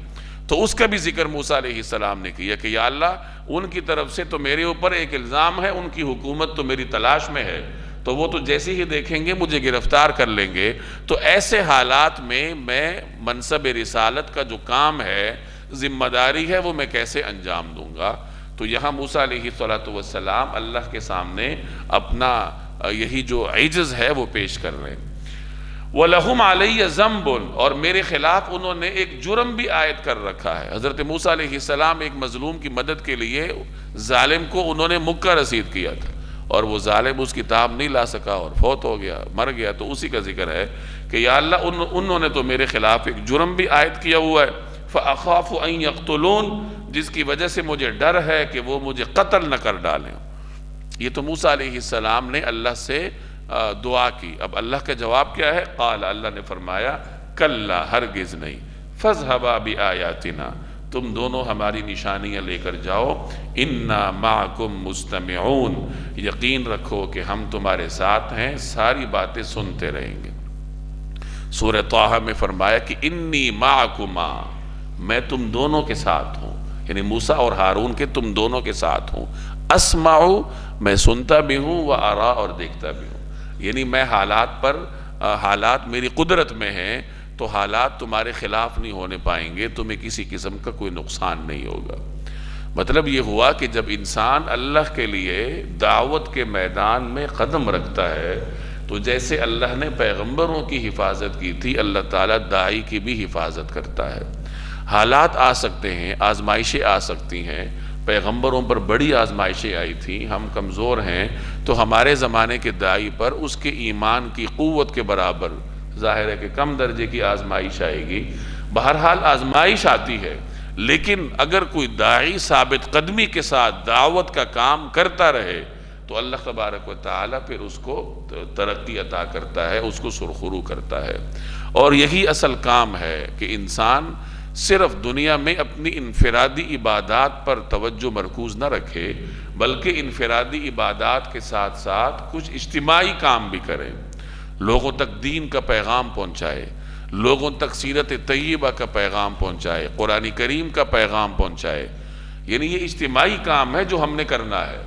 تو اس کا بھی ذکر موسیٰ علیہ السلام نے کیا کہ یا اللہ ان کی طرف سے تو میرے اوپر ایک الزام ہے، ان کی حکومت تو میری تلاش میں ہے، تو وہ تو جیسے ہی دیکھیں گے مجھے گرفتار کر لیں گے۔ تو ایسے حالات میں منصب رسالت کا جو کام ہے، ذمہ داری ہے، وہ میں کیسے انجام دوں گا۔ تو یہاں موسیٰ علیہ السلام اللہ کے سامنے اپنا یہی جو عجز ہے وہ پیش کر رہے ہیں۔ وَلَهُمْ عَلَيَّ ذَنْبٌ، اور میرے خلاف انہوں نے ایک جرم بھی عائد کر رکھا ہے۔ حضرت موسیٰ علیہ السلام ایک مظلوم کی مدد کے لیے ظالم کو انہوں نے مکہ رسید کیا تھا، اور وہ ظالم اس کتاب نہیں لا سکا اور فوت ہو گیا، مر گیا۔ تو اسی کا ذکر ہے کہ یا اللہ انہوں نے تو میرے خلاف ایک جرم بھی عائد کیا ہوا ہے، فَأَخَافُ أَن يَقْتُلُونَ، جس کی وجہ سے مجھے ڈر ہے کہ وہ مجھے قتل نہ کر ڈالیں۔ یہ تو موسیٰ علیہ السلام نے اللہ سے دعا کی۔ اب اللہ کا جواب کیا ہے؟ قال، اللہ نے فرمایا کلا، ہرگز نہیں، فَاذْهَبَا بِآيَاتِنَا، تم دونوں ہماری نشانیاں لے کر جاؤ، اِنَّا مَعَكُمْ مُسْتَمِعُونَ، یقین رکھو کہ ہم تمہارے ساتھ ہیں، ساری باتیں سنتے رہیں گے۔ سورہ طٰہٰ میں فرمایا کہ انی معکما، میں تم دونوں کے ساتھ ہوں، یعنی موسیٰ اور ہارون کے تم دونوں کے ساتھ ہوں۔ اسمعو، میں سنتا بھی ہوں، و ارا، اور دیکھتا بھی ہوں، یعنی میں حالات میری قدرت میں ہیں، تو حالات تمہارے خلاف نہیں ہونے پائیں گے، تمہیں کسی قسم کا کوئی نقصان نہیں ہوگا۔ مطلب یہ ہوا کہ جب انسان اللہ کے لیے دعوت کے میدان میں قدم رکھتا ہے، تو جیسے اللہ نے پیغمبروں کی حفاظت کی تھی، اللہ تعالیٰ داعی کی بھی حفاظت کرتا ہے۔ حالات آ سکتے ہیں، آزمائشیں آ سکتی ہیں، پیغمبروں پر بڑی آزمائشیں آئی تھیں، ہم کمزور ہیں، تو ہمارے زمانے کے داعی پر اس کے ایمان کی قوت کے برابر ظاہر ہے کہ کم درجے کی آزمائش آئے گی۔ بہرحال آزمائش آتی ہے، لیکن اگر کوئی داعی ثابت قدمی کے ساتھ دعوت کا کام کرتا رہے تو اللہ تبارک و تعالیٰ پھر اس کو ترقی عطا کرتا ہے، اس کو سرخرو کرتا ہے۔ اور یہی اصل کام ہے کہ انسان صرف دنیا میں اپنی انفرادی عبادات پر توجہ مرکوز نہ رکھے، بلکہ انفرادی عبادات کے ساتھ ساتھ کچھ اجتماعی کام بھی کرے، لوگوں تک دین کا پیغام پہنچائے، لوگوں تک سیرت طیبہ کا پیغام پہنچائے، قرآن کریم کا پیغام پہنچائے۔ یعنی یہ اجتماعی کام ہے جو ہم نے کرنا ہے۔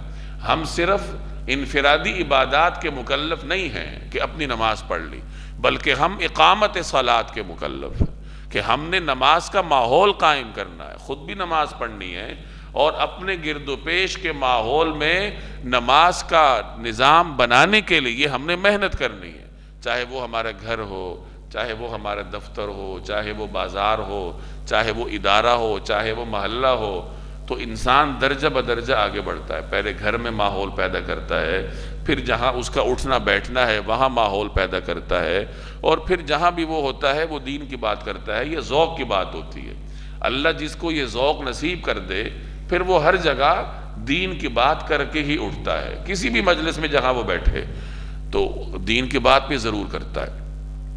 ہم صرف انفرادی عبادات کے مکلف نہیں ہیں کہ اپنی نماز پڑھ لی، بلکہ ہم اقامت صلاۃ کے مکلف ہیں کہ ہم نے نماز کا ماحول قائم کرنا ہے، خود بھی نماز پڑھنی ہے، اور اپنے گرد و پیش کے ماحول میں نماز کا نظام بنانے کے لیے ہم نے محنت کرنی ہے، چاہے وہ ہمارا گھر ہو، چاہے وہ ہمارا دفتر ہو، چاہے وہ بازار ہو، چاہے وہ ادارہ ہو، چاہے وہ محلہ ہو۔ تو انسان درجہ بدرجہ آگے بڑھتا ہے، پہلے گھر میں ماحول پیدا کرتا ہے، پھر جہاں اس کا اٹھنا بیٹھنا ہے وہاں ماحول پیدا کرتا ہے، اور پھر جہاں بھی وہ ہوتا ہے وہ دین کی بات کرتا ہے۔ یہ ذوق کی بات ہوتی ہے۔ اللہ جس کو یہ ذوق نصیب کر دے، پھر وہ ہر جگہ دین کی بات کر کے ہی اٹھتا ہے، کسی بھی مجلس میں جہاں وہ بیٹھے تو دین کی بات بھی ضرور کرتا ہے۔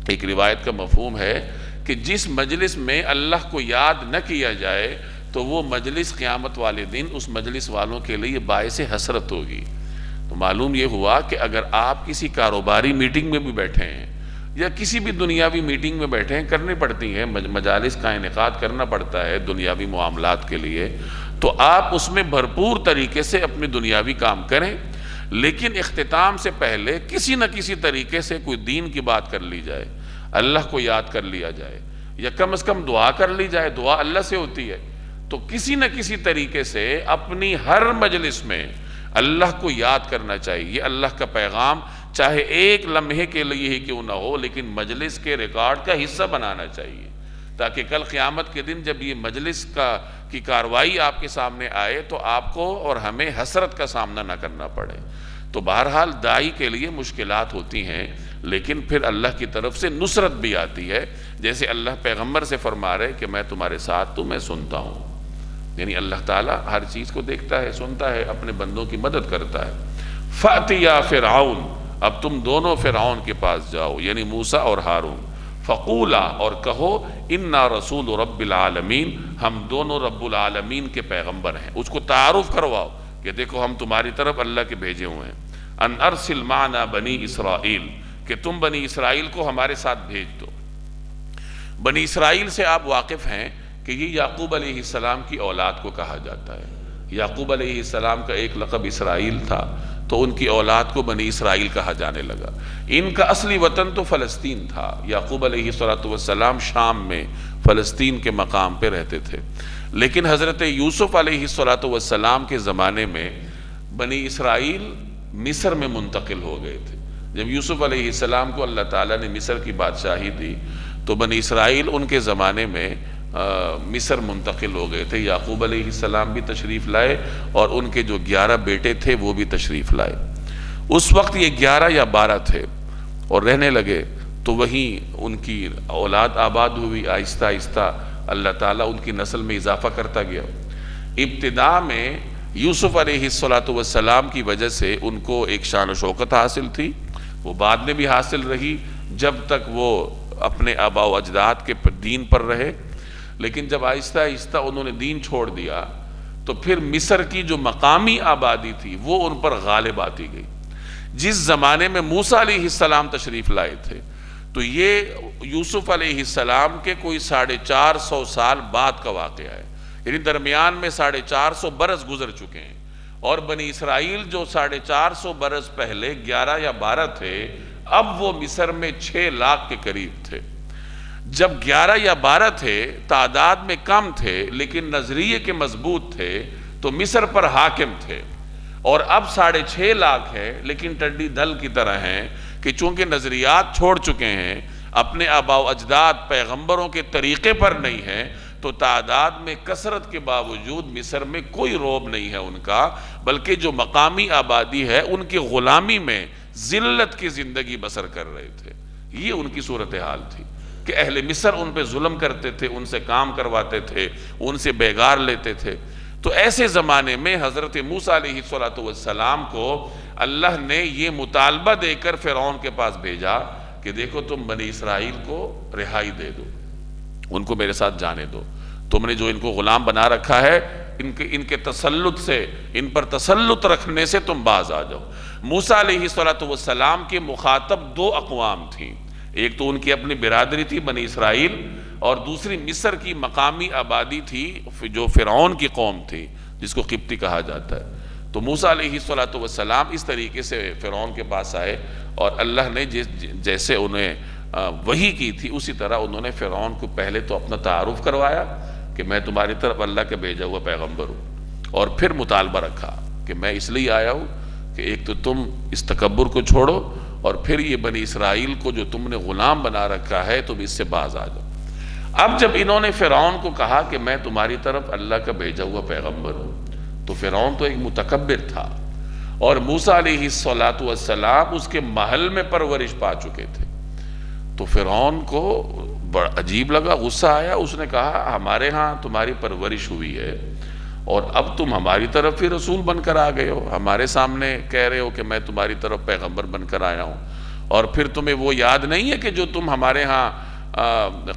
ایک روایت کا مفہوم ہے کہ جس مجلس میں اللہ کو یاد نہ کیا جائے تو وہ مجلس قیامت والے دن اس مجلس والوں کے لیے باعث حسرت ہوگی۔ تو معلوم یہ ہوا کہ اگر آپ کسی کاروباری میٹنگ میں بھی بیٹھے ہیں یا کسی بھی دنیاوی میٹنگ میں بیٹھے ہیں، کرنی پڑتی ہیں مجالس کا انعقاد کرنا پڑتا ہے دنیاوی معاملات کے لیے، تو آپ اس میں بھرپور طریقے سے اپنے دنیاوی کام کریں، لیکن اختتام سے پہلے کسی نہ کسی طریقے سے کوئی دین کی بات کر لی جائے، اللہ کو یاد کر لیا جائے، یا کم از کم دعا کر لی جائے۔ دعا اللہ سے ہوتی ہے، تو کسی نہ کسی طریقے سے اپنی ہر مجلس میں اللہ کو یاد کرنا چاہیے۔ اللہ کا پیغام چاہے ایک لمحے کے لیے ہی کیوں نہ ہو، لیکن مجلس کے ریکارڈ کا حصہ بنانا چاہیے، تاکہ کل قیامت کے دن جب یہ مجلس کی کاروائی آپ کے سامنے آئے تو آپ کو اور ہمیں حسرت کا سامنا نہ کرنا پڑے۔ تو بہرحال داعی کے لیے مشکلات ہوتی ہیں، لیکن پھر اللہ کی طرف سے نصرت بھی آتی ہے، جیسے اللہ پیغمبر سے فرما رہے کہ میں تمہارے ساتھ تو میں سنتا ہوں۔ یعنی اللہ تعالیٰ ہر چیز کو دیکھتا ہے، سنتا ہے، اپنے بندوں کی مدد کرتا ہے۔ فَأْتِيَا فِرْعَوْنَ، اب تم دونوں فرعون کے پاس جاؤ، یعنی موسیٰ اور ہارون۔ فَقُولَا، اور کہو، اِنَّا رَسُولُ رَبِّ الْعَالَمِينَ، ہم دونوں رب العالمین کے پیغمبر ہیں۔ اس کو تعارف کرواؤ کہ دیکھو ہم تمہاری طرف اللہ کے بھیجے ہوئے ہیں۔ ان ارسل معنا بنی اسرائیل، کہ تم بنی اسرائیل کو ہمارے ساتھ بھیج دو۔ بنی اسرائیل سے آپ واقف ہیں کہ یہ یعقوب علیہ السلام کی اولاد کو کہا جاتا ہے۔ یعقوب علیہ السلام کا ایک لقب اسرائیل تھا، تو ان کی اولاد کو بنی اسرائیل کہا جانے لگا۔ ان کا اصلی وطن تو فلسطین تھا۔ یعقوب علیہ السلام شام میں فلسطین کے مقام پہ رہتے تھے، لیکن حضرت یوسف علیہ السلام کے زمانے میں بنی اسرائیل مصر میں منتقل ہو گئے تھے۔ جب یوسف علیہ السلام کو اللہ تعالیٰ نے مصر کی بادشاہی دی تو بنی اسرائیل ان کے زمانے میں مصر منتقل ہو گئے تھے۔ یعقوب علیہ السلام بھی تشریف لائے اور ان کے جو 11 بیٹے تھے وہ بھی تشریف لائے۔ اس وقت یہ 11 یا 12 تھے اور رہنے لگے، تو وہیں ان کی اولاد آباد ہوئی۔ آہستہ آہستہ اللہ تعالیٰ ان کی نسل میں اضافہ کرتا گیا۔ ابتدا میں یوسف علیہ السلام کی وجہ سے ان کو ایک شان و شوکت حاصل تھی، وہ بعد میں بھی حاصل رہی جب تک وہ اپنے آباء و اجداد کے دین پر رہے۔ لیکن جب آہستہ آہستہ انہوں نے دین چھوڑ دیا تو پھر مصر کی جو مقامی آبادی تھی وہ ان پر غالب آتی گئی۔ جس زمانے میں موسیٰ علیہ السلام تشریف لائے تھے تو یہ یوسف علیہ السلام کے کوئی 450 سال بعد کا واقعہ ہے، یعنی درمیان میں 450 برس گزر چکے ہیں، اور بنی اسرائیل جو 450 برس پہلے 11 یا 12 تھے، اب وہ مصر میں 6 لاکھ کے قریب تھے۔ جب 11 یا 12 تھے، تعداد میں کم تھے لیکن نظریے کے مضبوط تھے، تو مصر پر حاکم تھے، اور اب 6.5 لاکھ ہے لیکن ٹڈی دل کی طرح ہیں کہ چونکہ نظریات چھوڑ چکے ہیں، اپنے آباء و اجداد پیغمبروں کے طریقے پر نہیں ہیں، تو تعداد میں کثرت کے باوجود مصر میں کوئی روب نہیں ہے ان کا، بلکہ جو مقامی آبادی ہے ان کی غلامی میں ذلت کی زندگی بسر کر رہے تھے۔ یہ ان کی صورتحال تھی کہ اہل مصر ان پہ ظلم کرتے تھے، ان سے کام کرواتے تھے، ان سے بیگار لیتے تھے۔ تو ایسے زمانے میں حضرت موسیٰ علیہ السلام کو اللہ نے یہ مطالبہ دے کر فرعون کے پاس بھیجا کہ دیکھو تم بنی اسرائیل کو رہائی دے دو، ان کو میرے ساتھ جانے دو۔ تم نے جو ان کو غلام بنا رکھا ہے ان کے تسلط سے، ان پر تسلط رکھنے سے تم باز آ جاؤ۔ موسیٰ علیہ السلام کے مخاطب دو اقوام تھیں، ایک تو ان کی اپنی برادری تھی بنی اسرائیل، اور دوسری مصر کی مقامی آبادی تھی جو فرعون کی قوم تھی جس کو قبطی کہا جاتا ہے۔ تو موسیٰ علیہ السلام اس طریقے سے فرعون کے پاس آئے، اور اللہ نے جیسے انہیں وحی کی تھی اسی طرح انہوں نے فرعون کو پہلے تو اپنا تعارف کروایا کہ میں تمہاری طرف اللہ کا بھیجا ہوا پیغمبر ہوں، اور پھر مطالبہ رکھا کہ میں اس لیے آیا ہوں کہ ایک تو تم اس تکبر کو چھوڑو، اور پھر یہ بنی اسرائیل کو جو تم نے غلام بنا رکھا ہے تم اس سے باز آ جاؤ۔ اب جب انہوں نے فرعون کو کہا کہ میں تمہاری طرف اللہ کا بھیجا ہوا پیغمبر ہوں، تو فرعون تو ایک متکبر تھا، اور موسیٰ علیہ السلام اس کے محل میں پرورش پا چکے تھے۔ تو فرعون کو بڑا عجیب لگا، غصہ آیا، اس نے کہا ہمارے ہاں تمہاری پرورش ہوئی ہے اور اب تم ہماری طرف ہی رسول بن کر آ گئے ہو، ہمارے سامنے کہہ رہے ہو کہ میں تمہاری طرف پیغمبر بن کر آیا ہوں، اور پھر تمہیں وہ یاد نہیں ہے کہ جو تم ہمارے ہاں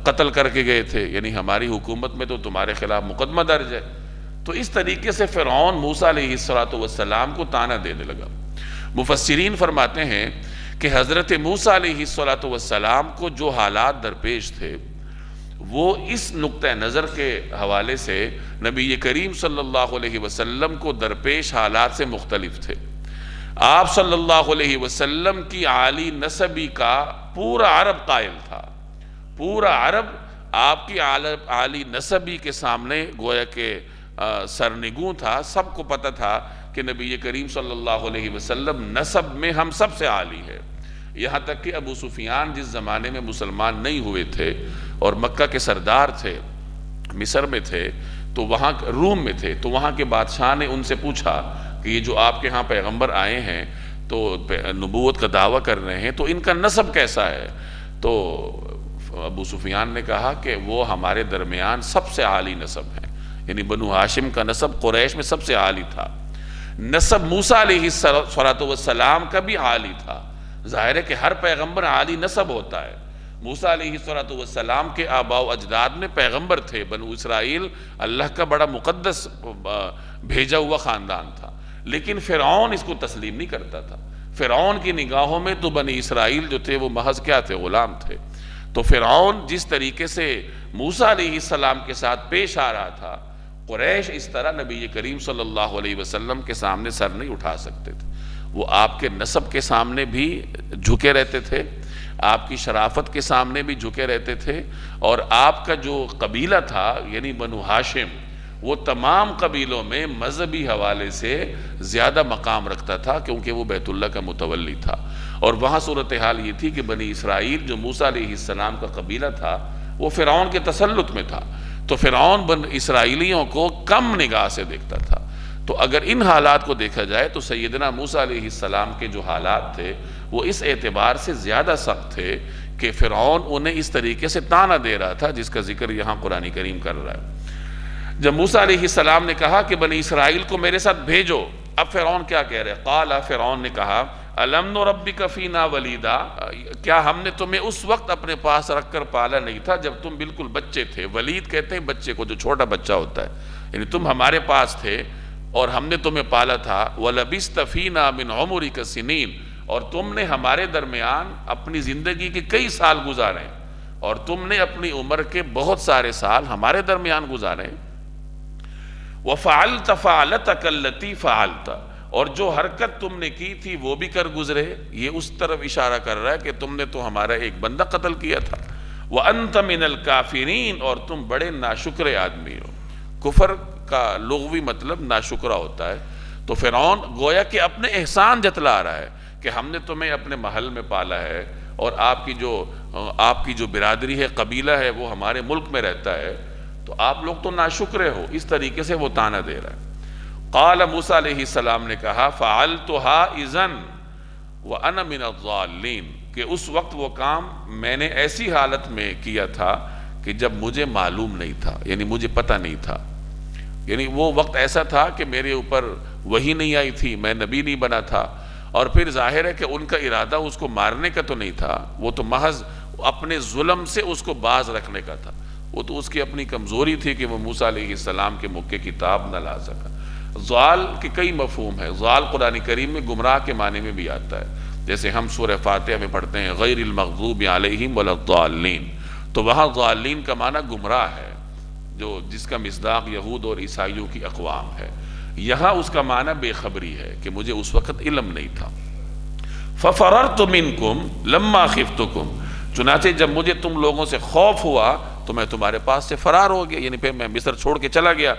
قتل کر کے گئے تھے، یعنی ہماری حکومت میں تو تمہارے خلاف مقدمہ درج ہے۔ تو اس طریقے سے فرعون موسیٰ علیہ السلام کو طعنہ دینے لگا۔ مفسرین فرماتے ہیں کہ حضرت موسیٰ علیہ السلام کو جو حالات درپیش تھے وہ اس نقطہ نظر کے حوالے سے نبی کریم صلی اللہ علیہ وسلم کو درپیش حالات سے مختلف تھے۔ آپ صلی اللہ علیہ وسلم کی عالی نسبی کا پورا عرب قائل تھا، پورا عرب آپ کی عالی نسبی کے سامنے گویا کہ سرنگوں تھا، سب کو پتہ تھا کہ نبی کریم صلی اللہ علیہ وسلم نسب میں ہم سب سے عالی ہے۔ یہاں تک کہ ابو سفیان جس زمانے میں مسلمان نہیں ہوئے تھے اور مکہ کے سردار تھے، مصر میں تھے، تو وہاں روم میں تھے، تو وہاں کے بادشاہ نے ان سے پوچھا کہ یہ جو آپ کے ہاں پیغمبر آئے ہیں تو نبوت کا دعویٰ کر رہے ہیں، تو ان کا نسب کیسا ہے؟ تو ابو سفیان نے کہا کہ وہ ہمارے درمیان سب سے عالی نسب ہے، یعنی بنو ہاشم کا نسب قریش میں سب سے عالی تھا۔ نسب موسیٰ علیہ السلام کا بھی عالی تھا۔ ظاہر ہے کہ ہر پیغمبر عالی نسب ہوتا ہے۔ موسیٰ علیہ السلام کے آباء و اجداد میں پیغمبر تھے، بنو اسرائیل اللہ کا بڑا مقدس بھیجا ہوا خاندان تھا، لیکن فرعون اس کو تسلیم نہیں کرتا تھا۔ فرعون کی نگاہوں میں تو بنی اسرائیل جو تھے وہ محض کیا تھے؟ غلام تھے۔ تو فرعون جس طریقے سے موسیٰ علیہ السلام کے ساتھ پیش آ رہا تھا، قریش اس طرح نبی کریم صلی اللہ علیہ وسلم کے سامنے سر نہیں اٹھا سکتے تھے۔ وہ آپ کے نسب کے سامنے بھی جھکے رہتے تھے، آپ کی شرافت کے سامنے بھی جھکے رہتے تھے، اور آپ کا جو قبیلہ تھا یعنی بنو ہاشم، وہ تمام قبیلوں میں مذہبی حوالے سے زیادہ مقام رکھتا تھا کیونکہ وہ بیت اللہ کا متولی تھا۔ اور وہاں صورتحال یہ تھی کہ بنی اسرائیل جو موسیٰ علیہ السلام کا قبیلہ تھا وہ فرعون کے تسلط میں تھا، تو فرعون بن اسرائیلیوں کو کم نگاہ سے دیکھتا تھا۔ تو اگر ان حالات کو دیکھا جائے تو سیدنا موسیٰ علیہ السلام کے جو حالات تھے وہ اس اعتبار سے زیادہ سخت تھے کہ فرعون انہیں اس طریقے سے طعنہ دے رہا تھا جس کا ذکر یہاں قرآن کریم کر رہا ہے۔ جب موسیٰ علیہ السلام نے کہا کہ بنی اسرائیل کو میرے ساتھ بھیجو، اب فرعون کیا کہہ رہے؟ قال، فرعون نے کہا الم نربک فینا ولیدا، کیا ہم نے تمہیں اس وقت اپنے پاس رکھ کر پالا نہیں تھا جب تم بالکل بچے تھے؟ ولید کہتے ہیں بچے کو، جو چھوٹا بچہ ہوتا ہے، یعنی تم ہمارے پاس تھے اور ہم نے تمہیں پالا تھا۔ وَلَبِسْتَ فِينَا مِنْ عُمُرِكَ سِنِينَ، اور تم نے ہمارے درمیان اپنی زندگی کے کئی سال گزارے، اور تم نے اپنی عمر کے بہت سارے سال ہمارے درمیان گزارے۔ وَفَعَلْتَ فَعَلَتَكَ الَّتِي فَعَلْتَ، اور جو حرکت تم نے کی تھی وہ بھی کر گزرے۔ یہ اس طرف اشارہ کر رہا ہے کہ تم نے تو ہمارا ایک بندہ قتل کیا تھا۔ وَأَنْتَ مِنَ الْكَافِرِينَ، اور تم بڑے ناشکر آدمی ہو۔ کفر کا لغوی مطلب ناشکرہ ہوتا ہے۔ تو فرعون گویا کہ اپنے احسان جتلا رہا ہے کہ ہم نے تمہیں اپنے محل میں پالا ہے، اور آپ کی جو برادری ہے، قبیلہ ہے، وہ ہمارے ملک میں رہتا ہے، تو آپ لوگ تو ناشکرے ہو۔ اس طریقے سے وہ طعنہ دے رہا ہے۔ قال، موسیٰ علیہ السلام نے کہا فعلتها اذن وانا من الضالین، کہ اس وقت وہ کام میں نے ایسی حالت میں کیا تھا کہ جب مجھے معلوم نہیں تھا، یعنی مجھے پتہ نہیں تھا، یعنی وہ وقت ایسا تھا کہ میرے اوپر وحی نہیں آئی تھی، میں نبی نہیں بنا تھا، اور پھر ظاہر ہے کہ ان کا ارادہ اس کو مارنے کا تو نہیں تھا، وہ تو محض اپنے ظلم سے اس کو باز رکھنے کا تھا۔ وہ تو اس کی اپنی کمزوری تھی کہ وہ موسیٰ علیہ السلام کے مکہ کتاب نہ لا سکا۔ ضال کے کئی مفہوم ہے۔ ضال قرآن کریم میں گمراہ کے معنی میں بھی آتا ہے، جیسے ہم سورہ فاتحہ میں پڑھتے ہیں غیر المغضوب علیہم ولا الضالین، تو وہاں ضالین کا معنی گمراہ ہے، جس کا مصداق یہود اور عیسائیوں کی اقوام ہے۔ یہاں اس کا معنی بے خبری ہے کہ مجھے اس وقت علم نہیں تھا۔ فَفَرَرْتُ مِنْكُمْ لَمَّا خِفْتُكُمْ، چنانچہ جب مجھے تم لوگوں سے خوف ہوا تو میں تمہارے پاس سے فرار ہو گیا، یعنی پھر میں مصر چھوڑ کے چلا گیا۔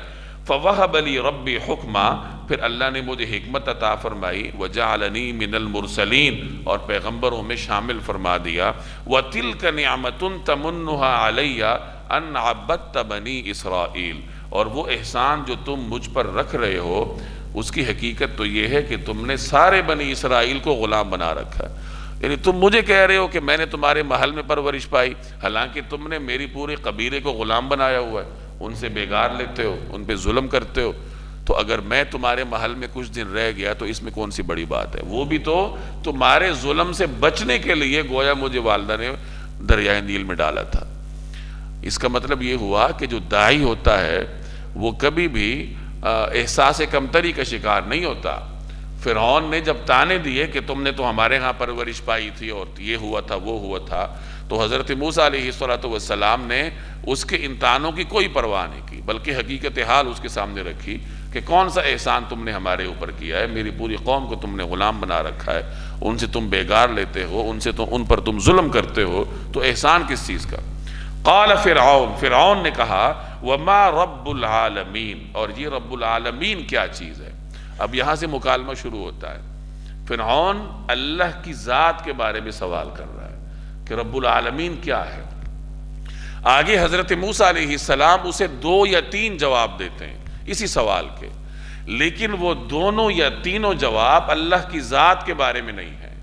فَوَهَبَ لِي رَبِّي حُکْمًا، پھر اللہ نے مجھے حکمت عطا فرمائی، وَجَعَلَنِي مِنَ الْمُرْسَلِينَ، اور پیغمبروں میں شامل فرما دیا۔ وَتِلْكَ نِعْمَةٌ تَمُنُّهَا عَلَيَّ أَنْ عَبَّدْتَ بَنِي إِسْرَائِيل، اور وہ احسان جو تم مجھ پر رکھ رہے ہو اس کی حقیقت تو یہ ہے کہ تم نے سارے بنی اسرائیل کو غلام بنا رکھا ہے۔ یعنی تم مجھے کہہ رہے ہو کہ میں نے تمہارے محل میں پرورش پائی، حالانکہ تم نے میری پورے قبیلے کو غلام بنایا ہوا ہے، ان سے بیگار لیتے ہو، ان پہ ظلم کرتے ہو۔ تو اگر میں تمہارے محل میں کچھ دن رہ گیا تو اس میں کون سی بڑی بات ہے؟ وہ بھی تو تمہارے ظلم سے بچنے کے لیے گویا مجھے والدہ نے دریائے نیل میں ڈالا تھا۔ اس کا مطلب یہ ہوا کہ جو داعی ہوتا ہے وہ کبھی بھی احساس کمتری کا شکار نہیں ہوتا۔ فرعون نے جب تانے دیے کہ تم نے تو ہمارے ہاں پرورش پائی تھی اور یہ ہوا تھا وہ ہوا تھا، تو حضرت موسیٰ علیہ السلام نے اس کے ان تانوں کی کوئی پرواہ نہیں کی، بلکہ حقیقت حال اس کے سامنے رکھی کہ کون سا احسان تم نے ہمارے اوپر کیا ہے، میری پوری قوم کو تم نے غلام بنا رکھا ہے، ان سے تم بیگار لیتے ہو، ان پر تم ظلم کرتے ہو، تو احسان کس چیز کا؟ قال فرعون نے کہا وما رب العالمین، اور یہ رب العالمین کیا چیز ہے؟ اب یہاں سے مکالمہ شروع ہوتا ہے۔ فرعون اللہ کی ذات کے بارے میں سوال کر رہا ہے کہ رب العالمین کیا ہے۔ آگے حضرت موسیٰ علیہ السلام اسے 2 یا 3 جواب دیتے ہیں اسی سوال کے، لیکن وہ دونوں یا تینوں جواب اللہ کی ذات کے بارے میں نہیں ہیں،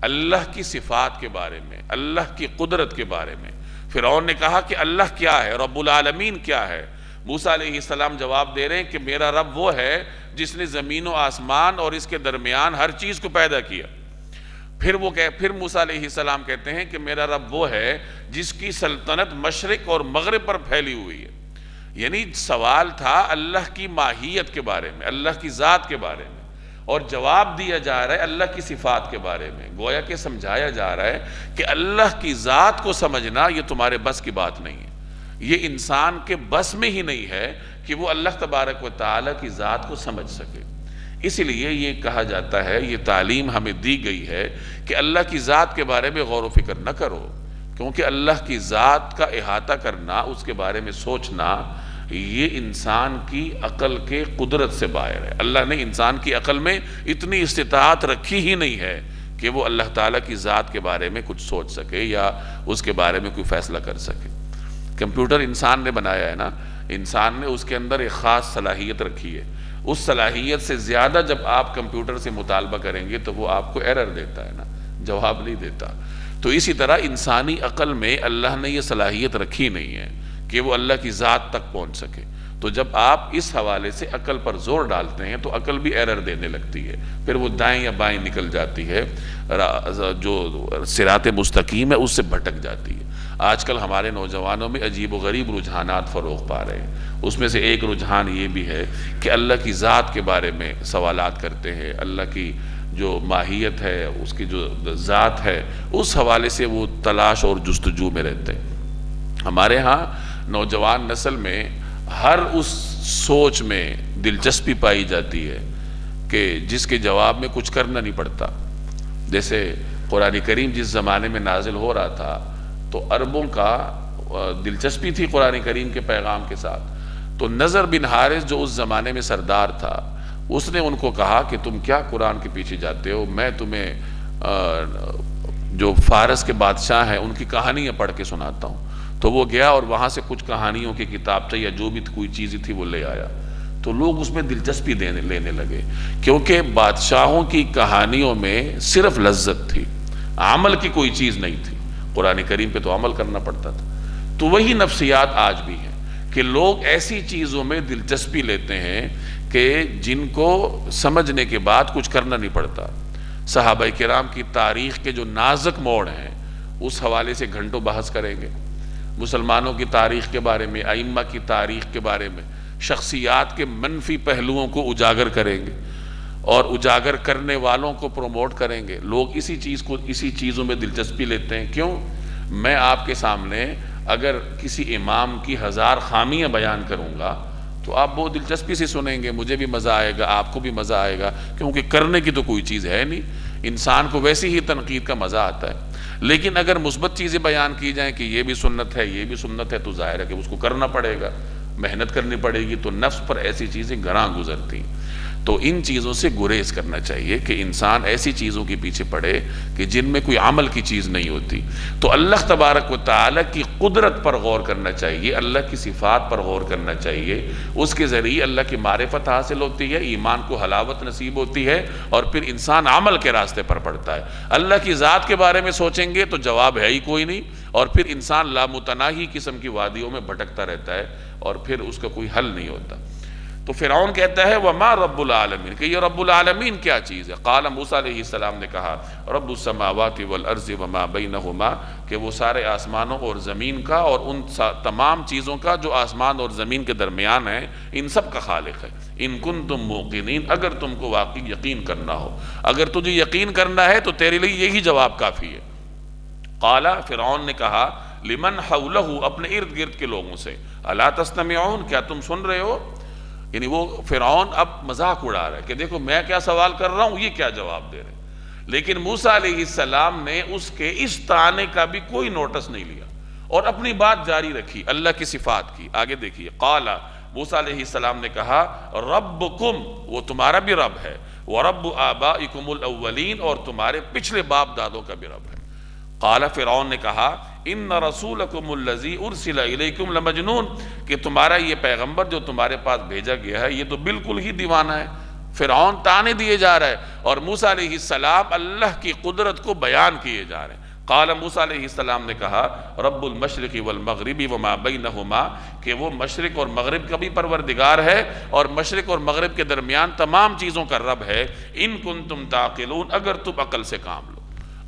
اللہ کی صفات کے بارے میں، اللہ کی قدرت کے بارے میں۔ فرعون نے کہا کہ اللہ کیا ہے، رب العالمین کیا ہے؟ موسیٰ علیہ السلام جواب دے رہے ہیں کہ میرا رب وہ ہے جس نے زمین و آسمان اور اس کے درمیان ہر چیز کو پیدا کیا۔ پھر موسیٰ علیہ السلام کہتے ہیں کہ میرا رب وہ ہے جس کی سلطنت مشرق اور مغرب پر پھیلی ہوئی ہے۔ یعنی سوال تھا اللہ کی ماہیت کے بارے میں، اللہ کی ذات کے بارے میں، اور جواب دیا جا رہا ہے اللہ کی صفات کے بارے میں۔ گویا کہ سمجھایا جا رہا ہے کہ اللہ کی ذات کو سمجھنا یہ تمہارے بس کی بات نہیں ہے، یہ انسان کے بس میں ہی نہیں ہے کہ وہ اللہ تبارک و تعالیٰ کی ذات کو سمجھ سکے۔ اس لیے یہ کہا جاتا ہے، یہ تعلیم ہمیں دی گئی ہے کہ اللہ کی ذات کے بارے میں غور و فکر نہ کرو، کیونکہ اللہ کی ذات کا احاطہ کرنا، اس کے بارے میں سوچنا، یہ انسان کی عقل کے قدرت سے باہر ہے۔ اللہ نے انسان کی عقل میں اتنی استطاعت رکھی ہی نہیں ہے کہ وہ اللہ تعالیٰ کی ذات کے بارے میں کچھ سوچ سکے یا اس کے بارے میں کوئی فیصلہ کر سکے۔ کمپیوٹر انسان نے بنایا ہے نا، انسان نے اس کے اندر ایک خاص صلاحیت رکھی ہے، اس صلاحیت سے زیادہ جب آپ کمپیوٹر سے مطالبہ کریں گے تو وہ آپ کو ایرر دیتا ہے نا، جواب نہیں دیتا۔ تو اسی طرح انسانی عقل میں اللہ نے یہ صلاحیت رکھی نہیں ہے کہ وہ اللہ کی ذات تک پہنچ سکے۔ تو جب آپ اس حوالے سے عقل پر زور ڈالتے ہیں تو عقل بھی ایرر دینے لگتی ہے، پھر وہ دائیں یا بائیں نکل جاتی ہے، جو صراط مستقیم ہے اس سے بھٹک جاتی ہے۔ آج کل ہمارے نوجوانوں میں عجیب و غریب رجحانات فروغ پا رہے ہیں۔ اس میں سے ایک رجحان یہ بھی ہے کہ اللہ کی ذات کے بارے میں سوالات کرتے ہیں، اللہ کی جو ماہیت ہے، اس کی جو ذات ہے، اس حوالے سے وہ تلاش اور جستجو میں رہتے ہیں۔ ہمارے ہاں نوجوان نسل میں ہر اس سوچ میں دلچسپی پائی جاتی ہے کہ جس کے جواب میں کچھ کرنا نہیں پڑتا۔ جیسے قرآن کریم جس زمانے میں نازل ہو رہا تھا تو عربوں کا دلچسپی تھی قرآن کریم کے پیغام کے ساتھ، تو نضر بن حارث جو اس زمانے میں سردار تھا، اس نے ان کو کہا کہ تم کیا قرآن کے پیچھے جاتے ہو، میں تمہیں جو فارس کے بادشاہ ہیں ان کی کہانیاں پڑھ کے سناتا ہوں۔ تو وہ گیا اور وہاں سے کچھ کہانیوں کی کتاب یا جو بھی کوئی چیزیں تھی وہ لے آیا، تو لوگ اس میں دلچسپی لینے لگے، کیونکہ بادشاہوں کی کہانیوں میں صرف لذت تھی، عمل کی کوئی چیز نہیں تھی۔ قرآن کریم پہ تو عمل کرنا پڑتا تھا۔ تو وہی نفسیات آج بھی ہیں کہ لوگ ایسی چیزوں میں دلچسپی لیتے ہیں کہ جن کو سمجھنے کے بعد کچھ کرنا نہیں پڑتا۔ صحابہ کرام کی تاریخ کے جو نازک موڑ ہیں اس حوالے سے گھنٹوں بحث کریں گے، مسلمانوں کی تاریخ کے بارے میں، ائمہ کی تاریخ کے بارے میں، شخصیات کے منفی پہلوؤں کو اجاگر کریں گے اور اجاگر کرنے والوں کو پروموٹ کریں گے۔ لوگ اسی چیزوں میں دلچسپی لیتے ہیں۔ کیوں؟ میں آپ کے سامنے اگر کسی امام کی 1000 خامیاں بیان کروں گا تو آپ بہت دلچسپی سے سنیں گے، مجھے بھی مزہ آئے گا، آپ کو بھی مزہ آئے گا، کیونکہ کرنے کی تو کوئی چیز ہے نہیں، انسان کو ویسی ہی تنقید کا مزہ آتا ہے۔ لیکن اگر مثبت چیزیں بیان کی جائیں کہ یہ بھی سنت ہے، یہ بھی سنت ہے، تو ظاہر ہے کہ اس کو کرنا پڑے گا، محنت کرنی پڑے گی، تو نفس پر ایسی چیزیں گراں گزرتی ہیں۔ تو ان چیزوں سے گریز کرنا چاہیے کہ انسان ایسی چیزوں کے پیچھے پڑے کہ جن میں کوئی عمل کی چیز نہیں ہوتی۔ تو اللہ تبارک و تعالیٰ کی قدرت پر غور کرنا چاہیے، اللہ کی صفات پر غور کرنا چاہیے، اس کے ذریعے اللہ کی معرفت حاصل ہوتی ہے، ایمان کو حلاوت نصیب ہوتی ہے، اور پھر انسان عمل کے راستے پر پڑتا ہے۔ اللہ کی ذات کے بارے میں سوچیں گے تو جواب ہے ہی کوئی نہیں، اور پھر انسان لامتناہی قسم کی وادیوں میں بھٹکتا رہتا ہے، اور پھر اس کا کوئی حل نہیں ہوتا۔ تو فرعون کہتا ہے وَمَا رَبُّ الْعَالَمِينَ، کہ یہ رب العالمین کیا چیز ہے؟ قال موسیٰ علیہ السلام نے کہا رب السماوات والارض وما بینہما، کہ وہ سارے آسمانوں اور زمین کا اور ان تمام چیزوں کا جو آسمان اور زمین کے درمیان ہیں، ان سب کا خالق ہے۔ ان کنتم موقنین، اگر تم کو واقعی یقین کرنا ہو، اگر تجھے یقین کرنا ہے تو تیرے لیے یہی جواب کافی ہے۔ قال، فرعون نے کہا لمن حولہ، اپنے ارد گرد کے لوگوں سے، الا تستمعون، کیا تم سن رہے ہو؟ یعنی وہ فرعون اب مذاق اڑا رہا ہے کہ دیکھو میں کیا سوال کر رہا ہوں، یہ کیا جواب دے رہے ہیں۔ لیکن موسیٰ علیہ السلام نے اس کے اس طعنے کا بھی کوئی نوٹس نہیں لیا اور اپنی بات جاری رکھی، اللہ کی صفات کی۔ آگے دیکھیے، قال، موسیٰ علیہ السلام نے کہا ربکم، وہ تمہارا بھی رب ہے، ورب آبائکم الاولین، اور تمہارے پچھلے باپ دادوں کا بھی رب ہے۔ قال، فرعون نے کہا ان رسولکم الذی ارسل الیکم لمجنون، کہ تمہارا یہ پیغمبر جو تمہارے پاس بھیجا گیا ہے یہ تو بالکل ہی دیوانہ ہے۔ فرعون طعنے دیے جا رہا ہے اور موسیٰ علیہ السلام اللہ کی قدرت کو بیان کیے جا رہے ہیں۔ قال، موسیٰ علیہ السلام نے کہا رب المشرق والمغرب وما بینہما، کہ وہ مشرق اور مغرب کا بھی پروردگار ہے اور مشرق اور مغرب کے درمیان تمام چیزوں کا رب ہے۔ ان کنتم تعقلون، اگر تم عقل سے کام لو۔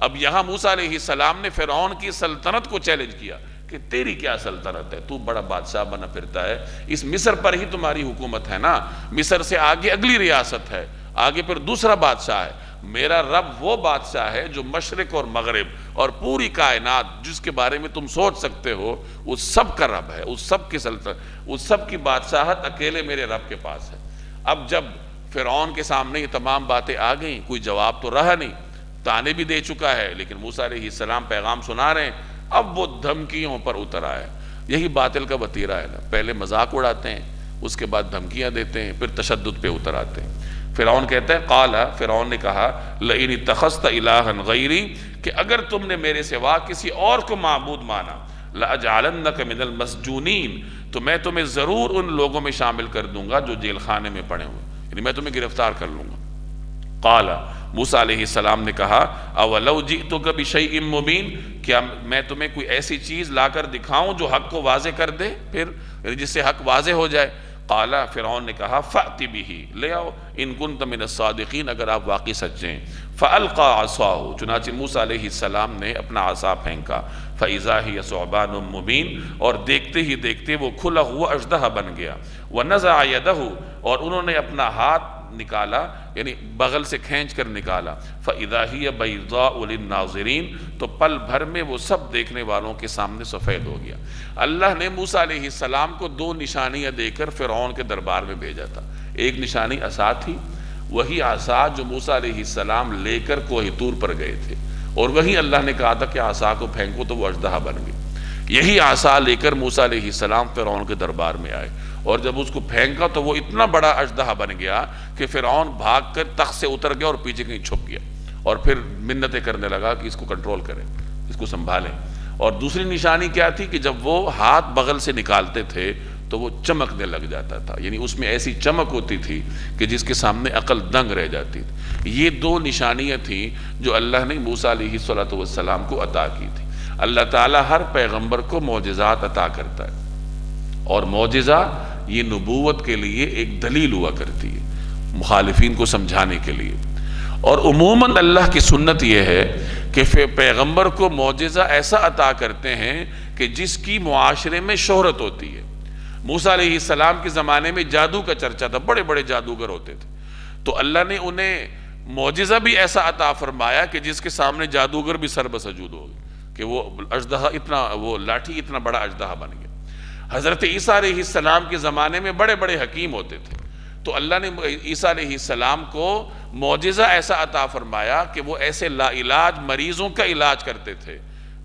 اب یہاں موسیٰ علیہ السلام نے فرعون کی سلطنت کو چیلنج کیا کہ تیری کیا سلطنت ہے، تو بڑا بادشاہ بنا پھرتا ہے، اس مصر پر ہی تمہاری حکومت ہے نا، مصر سے آگے اگلی ریاست ہے، آگے پھر دوسرا بادشاہ ہے۔ میرا رب وہ بادشاہ ہے جو مشرق اور مغرب اور پوری کائنات جس کے بارے میں تم سوچ سکتے ہو اس سب کا رب ہے، اس سب کی سلطنت، اس سب کی بادشاہت اکیلے میرے رب کے پاس ہے۔ اب جب فرعون کے سامنے یہ تمام باتیں آ گئیں، کوئی جواب تو رہا نہیں، طعنے بھی دے چکا ہے، لیکن موسیٰ علیہ السلام پیغام سنا رہے ہیں، اب وہ دھمکیوں پر اتر آئے۔ یہی باطل کا وتیرہ ہے نا، پہلے مذاق اڑاتے ہیں، اس کے بعد دھمکیاں دیتے ہیں، پھر تشدد پہ اتر آتے ہیں۔ فرعون کہتا ہے قال، فرعون نے کہا لئن اتخذت الہا غیری، کہ اگر تم نے میرے سوا کسی اور کو معبود مانا، لأجعلنک من المسجونین، تو میں تمہیں ضرور ان لوگوں میں شامل کر دوں گا جو جیل خانے میں پڑے ہوئے، یعنی میں تمہیں گرفتار کر لوں گا۔ قال، موسیٰ علیہ السلام نے کہا اولو جئتک بشیء مبین، کیا میں تمہیں کوئی ایسی چیز لا کر دکھاؤں جو حق کو واضح کر دے، پھر جس سے حق واضح ہو جائے۔ قال، فرعون نے کہا فأت بہ، لے آؤ، ان کنت من الصادقین، اگر آپ واقعی سچے ہیں۔ فألقى عصاہ، چنانچہ موسیٰ علیہ السلام نے اپنا عصا پھینکا، فإذا ہی ثعبان مبین، اور دیکھتے ہی دیکھتے وہ کھلا ہوا اژدہا بن گیا۔ ونزع یدہ، اور انہوں نے اپنا ہاتھ نکالا، یعنی بغل سے کھینچ کر نکالا۔ فَإِذَا هِيَ بَيْضَاءُ لِلنَّاظِرِينَ، تو پل بھر میں وہ سب دیکھنے والوں کے سامنے سفید ہو گیا۔ اللہ نے موسیٰ علیہ السلام کو 2 نشانیاں دے کر فرعون کے دربار میں بھیجا تھا۔ ایک نشانی عصا تھی، وہی عصا جو موسیٰ علیہ السلام لے کر کوہ طور پر گئے تھے، اور وہی اللہ نے کہا تھا کہ عصا کو پھینکو تو وہ اژدہا بن گئی۔ یہی عصا لے کر موسیٰ علیہ السلام فرعون کے دربار میں آئے، اور جب اس کو پھینکا تو وہ اتنا بڑا اژدہا بن گیا کہ فرعون بھاگ کر تخت سے اتر گیا اور پیچھے کہیں چھپ گیا، اور پھر منتیں کرنے لگا کہ اس کو کنٹرول کریں، اس کو سنبھالیں۔ اور دوسری نشانی کیا تھی کہ جب وہ ہاتھ بغل سے نکالتے تھے تو وہ چمکنے لگ جاتا تھا، یعنی اس میں ایسی چمک ہوتی تھی کہ جس کے سامنے عقل دنگ رہ جاتی تھی۔ یہ 2 نشانیاں تھیں جو اللہ نے موسیٰ علیہ السلام کو عطا کی تھی۔ اللہ تعالیٰ ہر پیغمبر کو معجزات عطا کرتا ہے، اور معجزہ یہ نبوت کے لیے ایک دلیل ہوا کرتی ہے، مخالفین کو سمجھانے کے لیے۔ اور عموماً اللہ کی سنت یہ ہے کہ پیغمبر کو معجزہ ایسا عطا کرتے ہیں کہ جس کی معاشرے میں شہرت ہوتی ہے۔ موسیٰ علیہ السلام کے زمانے میں جادو کا چرچا تھا، بڑے بڑے جادوگر ہوتے تھے، تو اللہ نے انہیں معجزہ بھی ایسا عطا فرمایا کہ جس کے سامنے جادوگر بھی سر بسجود ہو گئے، کہ وہ اژدہا اتنا، وہ لاٹھی اتنا بڑا اژدہا بن گیا۔ حضرت عیسیٰ علیہ السلام کے زمانے میں بڑے بڑے حکیم ہوتے تھے، تو اللہ نے عیسیٰ علیہ السلام کو معجزہ ایسا عطا فرمایا کہ وہ ایسے لا علاج مریضوں کا علاج کرتے تھے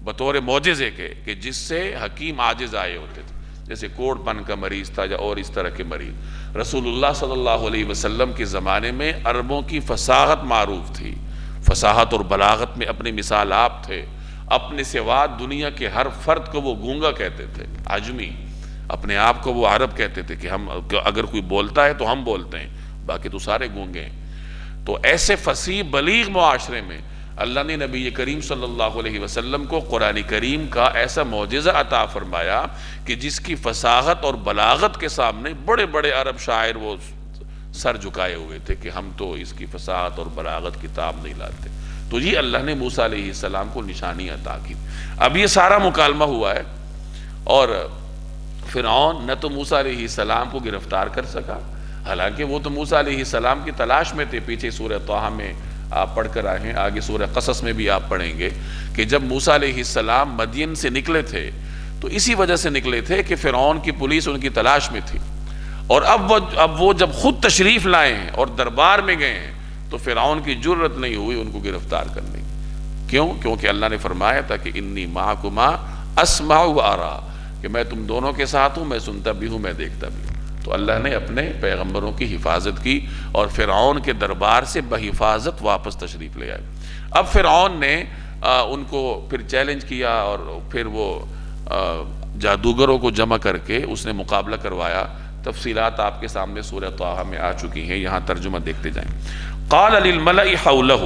بطور معجزے کے، کہ جس سے حکیم عاجز آئے ہوتے تھے، جیسے کوڑ پن کا مریض تھا یا اور اس طرح کے مریض۔ رسول اللہ صلی اللہ علیہ وسلم کے زمانے میں عربوں کی فصاحت معروف تھی، فصاحت اور بلاغت میں اپنی مثال آپ تھے، اپنے سوا دنیا کے ہر فرد کو وہ گونگا کہتے تھے، عجمی، اپنے آپ کو وہ عرب کہتے تھے کہ ہم اگر کوئی بولتا ہے تو ہم بولتے ہیں، باقی تو سارے گونگے ہیں۔ تو ایسے فصیح بلیغ معاشرے میں اللہ نے نبی کریم صلی اللہ علیہ وسلم کو قرآن کریم کا ایسا معجزہ عطا فرمایا کہ جس کی فصاحت اور بلاغت کے سامنے بڑے بڑے عرب شاعر وہ سر جھکائے ہوئے تھے کہ ہم تو اس کی فصاحت اور بلاغت کتاب نہیں لاتے۔ تو یہ اللہ نے موسیٰ علیہ السلام کو نشانی عطا کی۔ اب یہ سارا مکالمہ ہوا ہے، اور فرعون نہ تو موسیٰ علیہ السلام کو گرفتار کر سکا، حالانکہ وہ تو موسیٰ علیہ السلام کی تلاش میں تھے۔ پیچھے سورہ طٰہٰ میں آپ پڑھ کر آئے ہیں، آگے سورہ قصص میں بھی آپ پڑھیں گے کہ جب موسیٰ علیہ السلام مدین سے نکلے تھے تو اسی وجہ سے نکلے تھے کہ فرعون کی پولیس ان کی تلاش میں تھی، اور اب وہ جب خود تشریف لائے ہیں اور دربار میں گئے ہیں تو فرعون کی جرت نہیں ہوئی ان کو گرفتار کرنے کی۔ کیوں؟ کیونکہ اللہ نے فرمایا تھا کہ انی معکما اسمع و ارا، کہ میں تم دونوں کے ساتھ ہوں، میں سنتا بھی ہوں، میں دیکھتا بھی ہوں۔ تو اللہ نے اپنے پیغمبروں کی حفاظت کی اور فرعون کے دربار سے بحفاظت واپس تشریف لے آئے۔ اب فرعون نے ان کو پھر چیلنج کیا، اور پھر وہ جادوگروں کو جمع کر کے اس نے مقابلہ کروایا۔ تفصیلات آپ کے سامنے سورہ طٰہٰ میں آ چکی ہیں، یہاں ترجمہ دیکھتے جائیں۔ قال للملأ حولہ،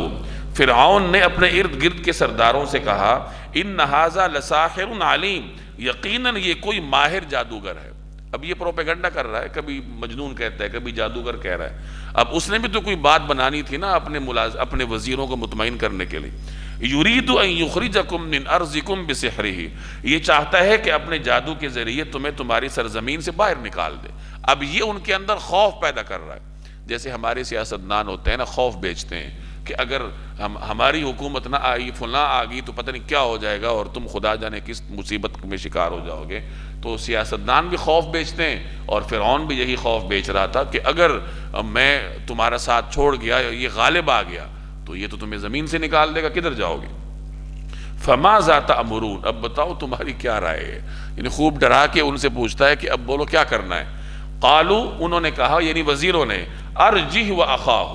فرعون نے اپنے ارد گرد کے سرداروں سے کہا، ان ھذا لساحر علیم، یقیناً یہ کوئی ماہر جادوگر ہے۔ اب یہ پروپیگنڈا کر رہا ہے، کبھی مجنون کہتا ہے، کبھی جادوگر کہہ رہا ہے۔ اب اس نے بھی تو کوئی بات بنانی تھی نا اپنے وزیروں کو مطمئن کرنے کے لیے۔ یرید ان یخرجکم من ارضکم بسحرہ، یہ چاہتا ہے کہ اپنے جادو کے ذریعے تمہیں تمہاری سرزمین سے باہر نکال دے۔ اب یہ ان کے اندر خوف پیدا کر رہا ہے، جیسے ہمارے سیاستدان ہوتے ہیں نا، خوف بیچتے ہیں کہ اگر ہماری حکومت نہ آئی، فلاں آ گئی تو پتہ نہیں کیا ہو جائے گا اور تم خدا جانے کس مصیبت میں شکار ہو جاؤ گے۔ تو سیاستدان بھی خوف بیچتے ہیں، اور فرعون بھی یہی خوف بیچ رہا تھا کہ اگر میں تمہارا ساتھ چھوڑ گیا، یہ غالب آ گیا تو یہ تو تمہیں زمین سے نکال دے گا، کدھر جاؤ گے؟ فماذا تأمرون، اب بتاؤ تمہاری کیا رائے ہے؟ یعنی خوب ڈرا کے ان سے پوچھتا ہے کہ اب بولو کیا کرنا ہے۔ قالو، انہوں نے کہا، یعنی وزیروں نے، ارجہ واخاہ،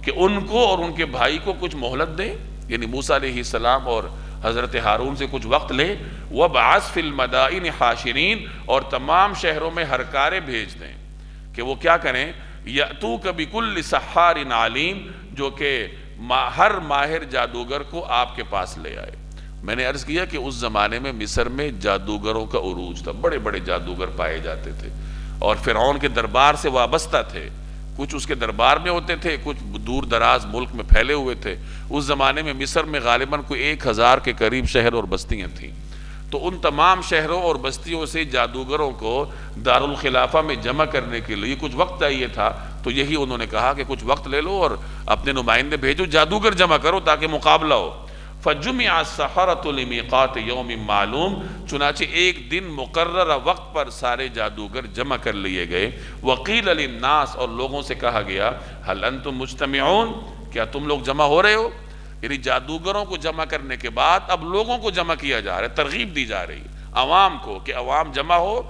کہ ان کو اور ان کے بھائی کو کچھ مہلت دیں، یعنی موسیٰ علیہ السلام اور حضرت ہارون سے کچھ وقت لیں، وابعث فی المدائن حاشرین، اور تمام شہروں میں ہرکارے بھیج دیں کہ وہ کیا کریں، یأتوک بکل سحار علیم، جو کہ ہر ماہر جادوگر کو آپ کے پاس لے آئے۔ میں نے عرض کیا کہ اس زمانے میں مصر میں جادوگروں کا عروج تھا، بڑے بڑے جادوگر پائے جاتے تھے، اور فرعون کے دربار سے وابستہ تھے، کچھ اس کے دربار میں ہوتے تھے، کچھ دور دراز ملک میں پھیلے ہوئے تھے۔ اس زمانے میں مصر میں غالباً کوئی 1000 کے قریب شہر اور بستیاں تھیں، تو ان تمام شہروں اور بستیوں سے جادوگروں کو دارالخلافہ میں جمع کرنے کے لیے کچھ وقت چاہیے تھا، تو یہی انہوں نے کہا کہ کچھ وقت لے لو اور اپنے نمائندے بھیجو، جادوگر جمع کرو تاکہ مقابلہ ہو۔ فَجُمِعَ السَّحَرَةُ لِمِيقَاتِ يَوْمٍ مَعْلُوم، چنانچہ ایک دن مقررہ وقت پر سارے جادوگر جمع کر لیے گئے۔ وَقِيلَ لِلنَّاسِ، اور لوگوں سے کہا گیا، هَلْ أَنْتُمْ مُجْتَمِعُونَ، کیا تم لوگ جمع ہو رہے ہو؟ یعنی جادوگروں کو جمع کرنے کے بعد اب لوگوں کو جمع کیا جا رہا ہے، ترغیب دی جا رہی ہے عوام کو کہ عوام جمع ہو،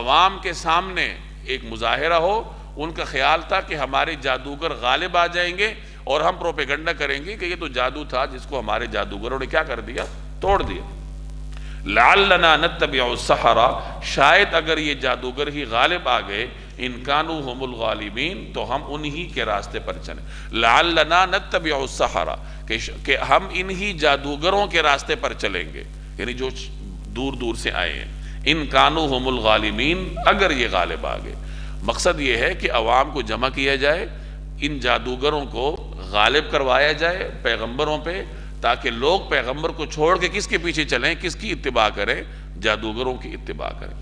عوام کے سامنے ایک مظاہرہ ہو۔ ان کا خیال تھا کہ ہمارے جادوگر غالب آ جائیں گے اور ہم پروپیگنڈا کریں گے کہ یہ تو جادو تھا جس کو ہمارے جادوگروں نے کیا کر دیا، توڑ دیا۔ لعلنا نتبع السحرہ، شاید اگر یہ جادوگر ہی غالب آ گئے، ان کانوا هم الغالبین، تو ہم انہی کے راستے پر چلیں۔ لعلنا نتبع السحرہ، کہ ہم انہی جادوگروں کے راستے پر چلیں گے، یعنی جو دور دور سے آئے ہیں۔ ان کانوا هم الغالبین، اگر یہ غالب آ گئے۔ مقصد یہ ہے کہ عوام کو جمع کیا جائے، ان جادوگروں کو غالب کروایا جائے پیغمبروں پہ، تاکہ لوگ پیغمبر کو چھوڑ کے کس کے پیچھے چلیں، کس کی اتباع کریں؟ جادوگروں کی اتباع کریں۔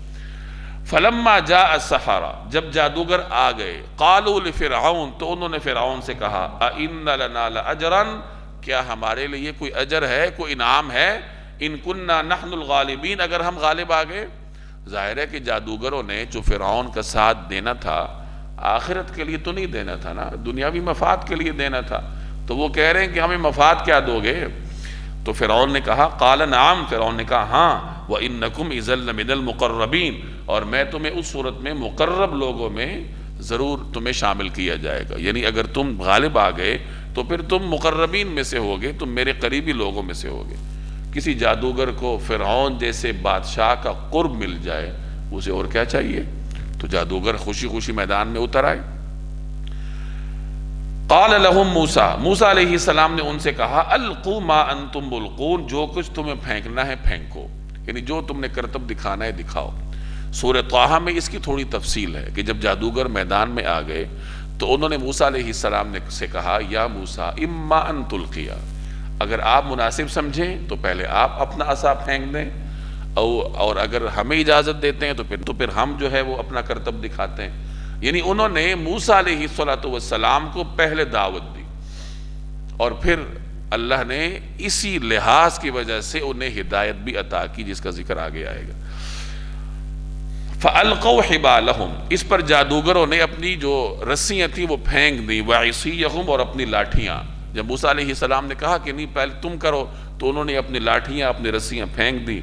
فلما جاء السحرہ، جب جادوگر آ گئے، قالوا لفرعون، تو انہوں نے فرعون سے کہا، اَإِنَّ لَنَا لَأَجْرًا، کیا ہمارے لیے کوئی اجر ہے، کوئی انعام ہے؟ ان کننا نحن الغالبین، اگر ہم غالب آ گئے۔ ظاہر ہے کہ جادوگروں نے جو فرعون کا ساتھ دینا تھا آخرت کے لیے تو نہیں دینا تھا نا، دنیاوی مفاد کے لیے دینا تھا، تو وہ کہہ رہے ہیں کہ ہمیں مفاد کیا دو گے؟ تو فرعون نے کہا، قال نعم، فرعون نے کہا ہاں، وَإِنَّكُمْ إِذًا لَمِنَ الْمُقَرَّبِينَ، اور میں تمہیں اس صورت میں مقرب لوگوں میں ضرور تمہیں شامل کیا جائے گا، یعنی اگر تم غالب آ گئے تو پھر تم مقربین میں سے ہوگے، تم میرے قریبی لوگوں میں سے ہوگے۔ کسی جادوگر کو فرعون جیسے بادشاہ کا قرب مل جائے، اسے اور کیا چاہیے؟ تو جادوگر خوشی خوشی میدان میں اتر آئے۔ قال لهم موسیٰ، موسیٰ علیہ السلام نے ان سے کہا، القوا ما انتم ملقون، جو کچھ تمہیں پھینکنا ہے پھینکو، یعنی جو تم نے کرتب دکھانا ہے دکھاؤ۔ سورہ طٰہٰ میں اس کی تھوڑی تفصیل ہے کہ جب جادوگر میدان میں آ گئے تو انہوں نے موسیٰ علیہ السلام سے کہا، یا موسیٰ اما ان تلقیا، اگر آپ مناسب سمجھیں تو پہلے آپ اپنا عصا پھینک دیں، اور اگر ہمیں اجازت دیتے ہیں تو پھر ہم جو ہے وہ اپنا کرتب دکھاتے ہیں۔ یعنی انہوں نے موسیٰ علیہ السلام کو پہلے دعوت دی، اور پھر اللہ نے اسی لحاظ کی وجہ سے انہیں ہدایت بھی عطا کی، جس کا ذکر آگے آئے گا۔ فَأَلْقَوْا حِبَالَهُمْ، اس پر جادوگروں نے اپنی جو رسیاں تھیں وہ پھینک دیں، وَعِصِيَّهُمْ، اور اپنی لاٹھیاں۔ جب موسیٰ علیہ السلام نے کہا کہ نہیں پہلے تم کرو، تو انہوں نے اپنی لاٹھیاں اپنی رسیاں پھینک دیں۔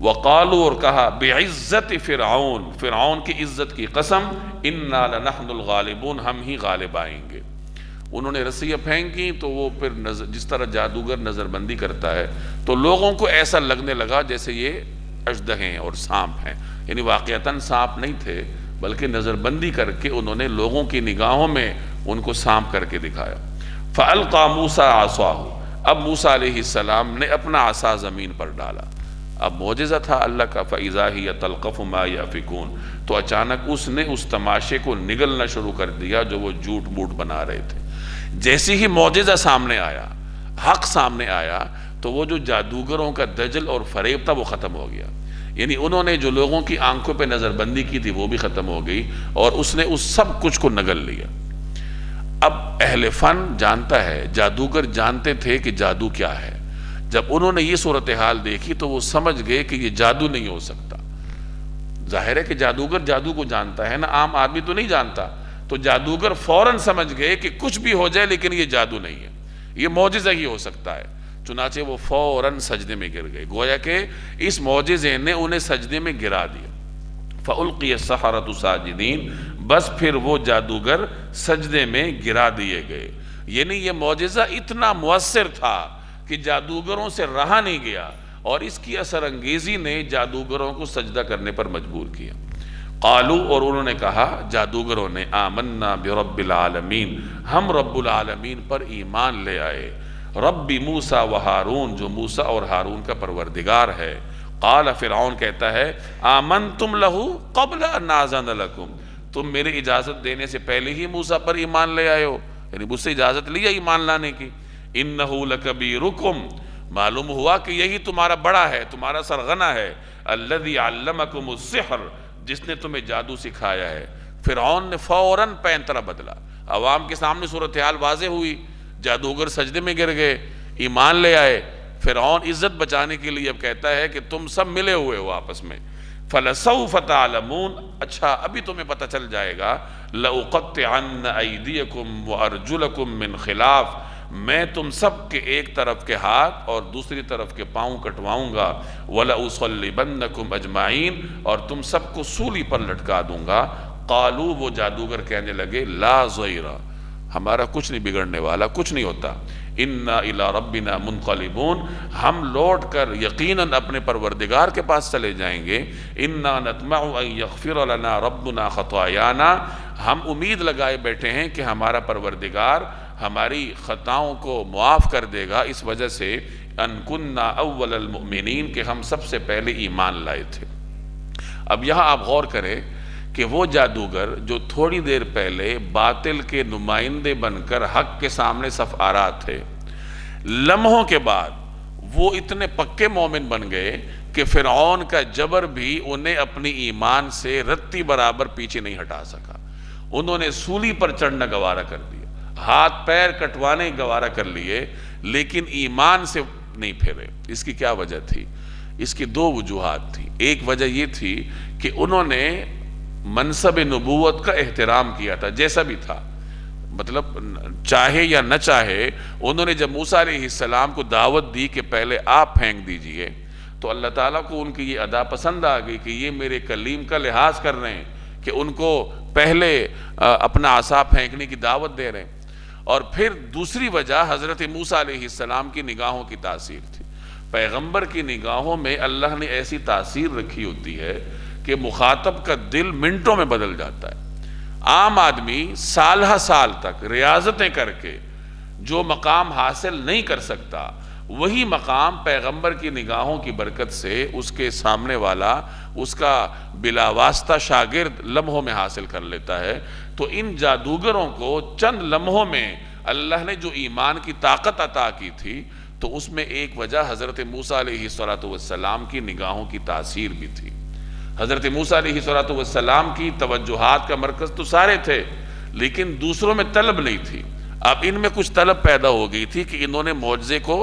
وَقَالُوا، اور کہا، بِعِزَّةِ فرعون، فرعون کی عزت کی قسم، اِنَّا لَنَحْنُ الْغَالِبُونَ، ہم ہی غالب آئیں گے۔ انہوں نے رسیاں پھینکی تو وہ پھر جس طرح جادوگر نظر بندی کرتا ہے تو لوگوں کو ایسا لگنے لگا جیسے یہ اژدہیں اور سانپ ہیں، یعنی واقعتاً سانپ نہیں تھے بلکہ نظر بندی کر کے انہوں نے لوگوں کی نگاہوں میں ان کو سانپ کر کے دکھایا۔ فَأَلْقَى مُوسَىٰ عَصَاهُ، اب موسیٰ علیہ السلام نے اپنا عصا زمین پر ڈالا۔ اب معجزہ تھا اللہ کا، فَإِذَا هِيَ تَلْقَفُ مَا يَأْفِكُونَ، تو اچانک اس نے اس تماشے کو نگلنا شروع کر دیا جو وہ جھوٹ موٹ بنا رہے تھے۔ جیسے ہی معجزہ سامنے آیا، حق سامنے آیا، تو وہ جو جادوگروں کا دجل اور فریب تھا وہ ختم ہو گیا، یعنی انہوں نے جو لوگوں کی آنکھوں پہ نظر بندی کی تھی وہ بھی ختم ہو گئی، اور اس نے اس سب کچھ کو نگل لیا۔ اب اہل فن جانتا ہے، جادوگر جانتے تھے کہ جادو کیا ہے۔ جب انہوں نے یہ صورتحال دیکھی تو وہ سمجھ گئے کہ یہ جادو نہیں ہو سکتا۔ ظاہر ہے کہ جادوگر جادو کو جانتا ہے نا، عام آدمی تو نہیں جانتا، تو جادوگر فوراً سمجھ گئے کہ کچھ بھی ہو جائے لیکن یہ جادو نہیں ہے، یہ معجزہ ہی ہو سکتا ہے۔ چنانچہ وہ فوراً سجدے میں گر گئے، گویا کہ اس معجزے نے انہیں سجدے میں گرا دیا۔ فَأُلْقِيَ السَّحَرَةُ سَاجِدِينَ، بس پھر وہ جادوگر سجدے میں گرا دیے گئے۔ یعنی یہ معجزہ اتنا مؤثر تھا کہ جادوگروں سے رہا نہیں گیا، اور اس کی اثر انگیزی نے جادوگروں کو سجدہ کرنے پر مجبور کیا۔ قالو، اور انہوں نے کہا جادوگروں نے، آمنا برب العالمین، ہم رب العالمین پر ایمان لے آئے، رب موسیٰ و ہارون، جو موسیٰ اور ہارون کا پروردگار ہے۔ قال، فرعون کہتا ہے، آمنتم لہو قبل ان آذن لکم، تم میرے اجازت دینے سے پہلے ہی موسیٰ پر ایمان لے آئے ہو، یعنی مجھ سے اجازت لیا ایمان لانے کی۔ انہو لکبیرکم، معلوم ہوا کہ یہی تمہارا بڑا ہے، تمہارا سرغنہ ہے، الذی علمکم السحر، جس نے تمہیں جادو سکھایا ہے۔ فرعون نے فوراً پینترا بدلا، عوام کے سامنے صورتحال واضح ہوئی، جادوگر سجدے میں گر گئے، ایمان لے آئے۔ فرعون عزت بچانے کے لیے اب کہتا ہے کہ تم سب ملے ہوئے ہو آپس میں۔ فَلَسَوْفَ تَعْلَمُونَ، اچھا ابھی تمہیں پتہ چل جائے گا، لَأُقَطِّعَنَّ أَيْدِيَكُمْ وَأَرْجُلَكُمْ مِنْ خِلَافٍ، میں تم سب کے ایک طرف کے ہاتھ اور دوسری طرف کے پاؤں کٹواؤں گا، وَلَأُصَلِّبَنَّكُمْ أَجْمَعِينَ، اور تم سب کو سولی پر لٹکا دوں گا۔ قالو، وہ جادوگر کہنے لگے، لا ضیر، ہمارا کچھ نہیں بگڑنے والا، کچھ نہیں ہوتا، اِنَّا إِلَىٰ رَبِّنَا مُنْقَلِبُونَ، ہم لوٹ کر یقیناً اپنے پروردگار کے پاس چلے جائیں گے۔ اِنَّا نَطْمَعُ أَن يَغْفِرَ لَنَا رَبُّنَا خَطَايَانَا، ہم امید لگائے بیٹھے ہیں کہ ہمارا پروردگار ہماری خطاؤں کو معاف کر دے گا، اس وجہ سے ان کننا اول المؤمنین، کہ ہم سب سے پہلے ایمان لائے تھے۔ اب یہاں آپ غور کریں کہ وہ جادوگر جو تھوڑی دیر پہلے باطل کے نمائندے بن کر حق کے سامنے صف آرا تھے، لمحوں کے بعد وہ اتنے پکے مومن بن گئے کہ فرعون کا جبر بھی انہیں اپنی ایمان سے رتی برابر پیچھے نہیں ہٹا سکا۔ انہوں نے سولی پر چڑھنا گوارا کر دیا، ہاتھ پیر کٹوانے گوارا کر لیے، لیکن ایمان سے نہیں پھیرے۔ اس کی کیا وجہ تھی؟ اس کی دو وجوہات تھی۔ ایک وجہ یہ تھی کہ انہوں نے منصب نبوت کا احترام کیا تھا، جیسا بھی تھا، مطلب چاہے یا نہ چاہے، انہوں نے جب موسیٰ علیہ السلام کو دعوت دی کہ پہلے آپ پھینک دیجئے، تو اللہ تعالیٰ کو ان کی یہ ادا پسند آ گئی کہ یہ میرے کلیم کا لحاظ کر رہے ہیں کہ ان کو پہلے اپنا عصا پھینکنے کی دعوت دے رہے ہیں۔ اور پھر دوسری وجہ حضرت موسیٰ علیہ السلام کی نگاہوں کی تاثیر تھی۔ پیغمبر کی نگاہوں میں اللہ نے ایسی تاثیر رکھی ہوتی ہے کہ مخاطب کا دل منٹوں میں بدل جاتا ہے۔ عام آدمی سالہ سال تک ریاضتیں کر کے جو مقام حاصل نہیں کر سکتا، وہی مقام پیغمبر کی نگاہوں کی برکت سے اس کے سامنے والا، اس کا بلا واسطہ شاگرد لمحوں میں حاصل کر لیتا ہے۔ تو ان جادوگروں کو چند لمحوں میں اللہ نے جو ایمان کی طاقت عطا کی تھی، تو اس میں ایک وجہ حضرت موسیٰ علیہ السلام کی نگاہوں کی تاثیر بھی تھی۔ حضرت موسیٰ علیہ السلام کی توجہات کا مرکز تو سارے تھے، لیکن دوسروں میں طلب نہیں تھی۔ اب ان میں کچھ طلب پیدا ہو گئی تھی کہ انہوں نے معجزے کو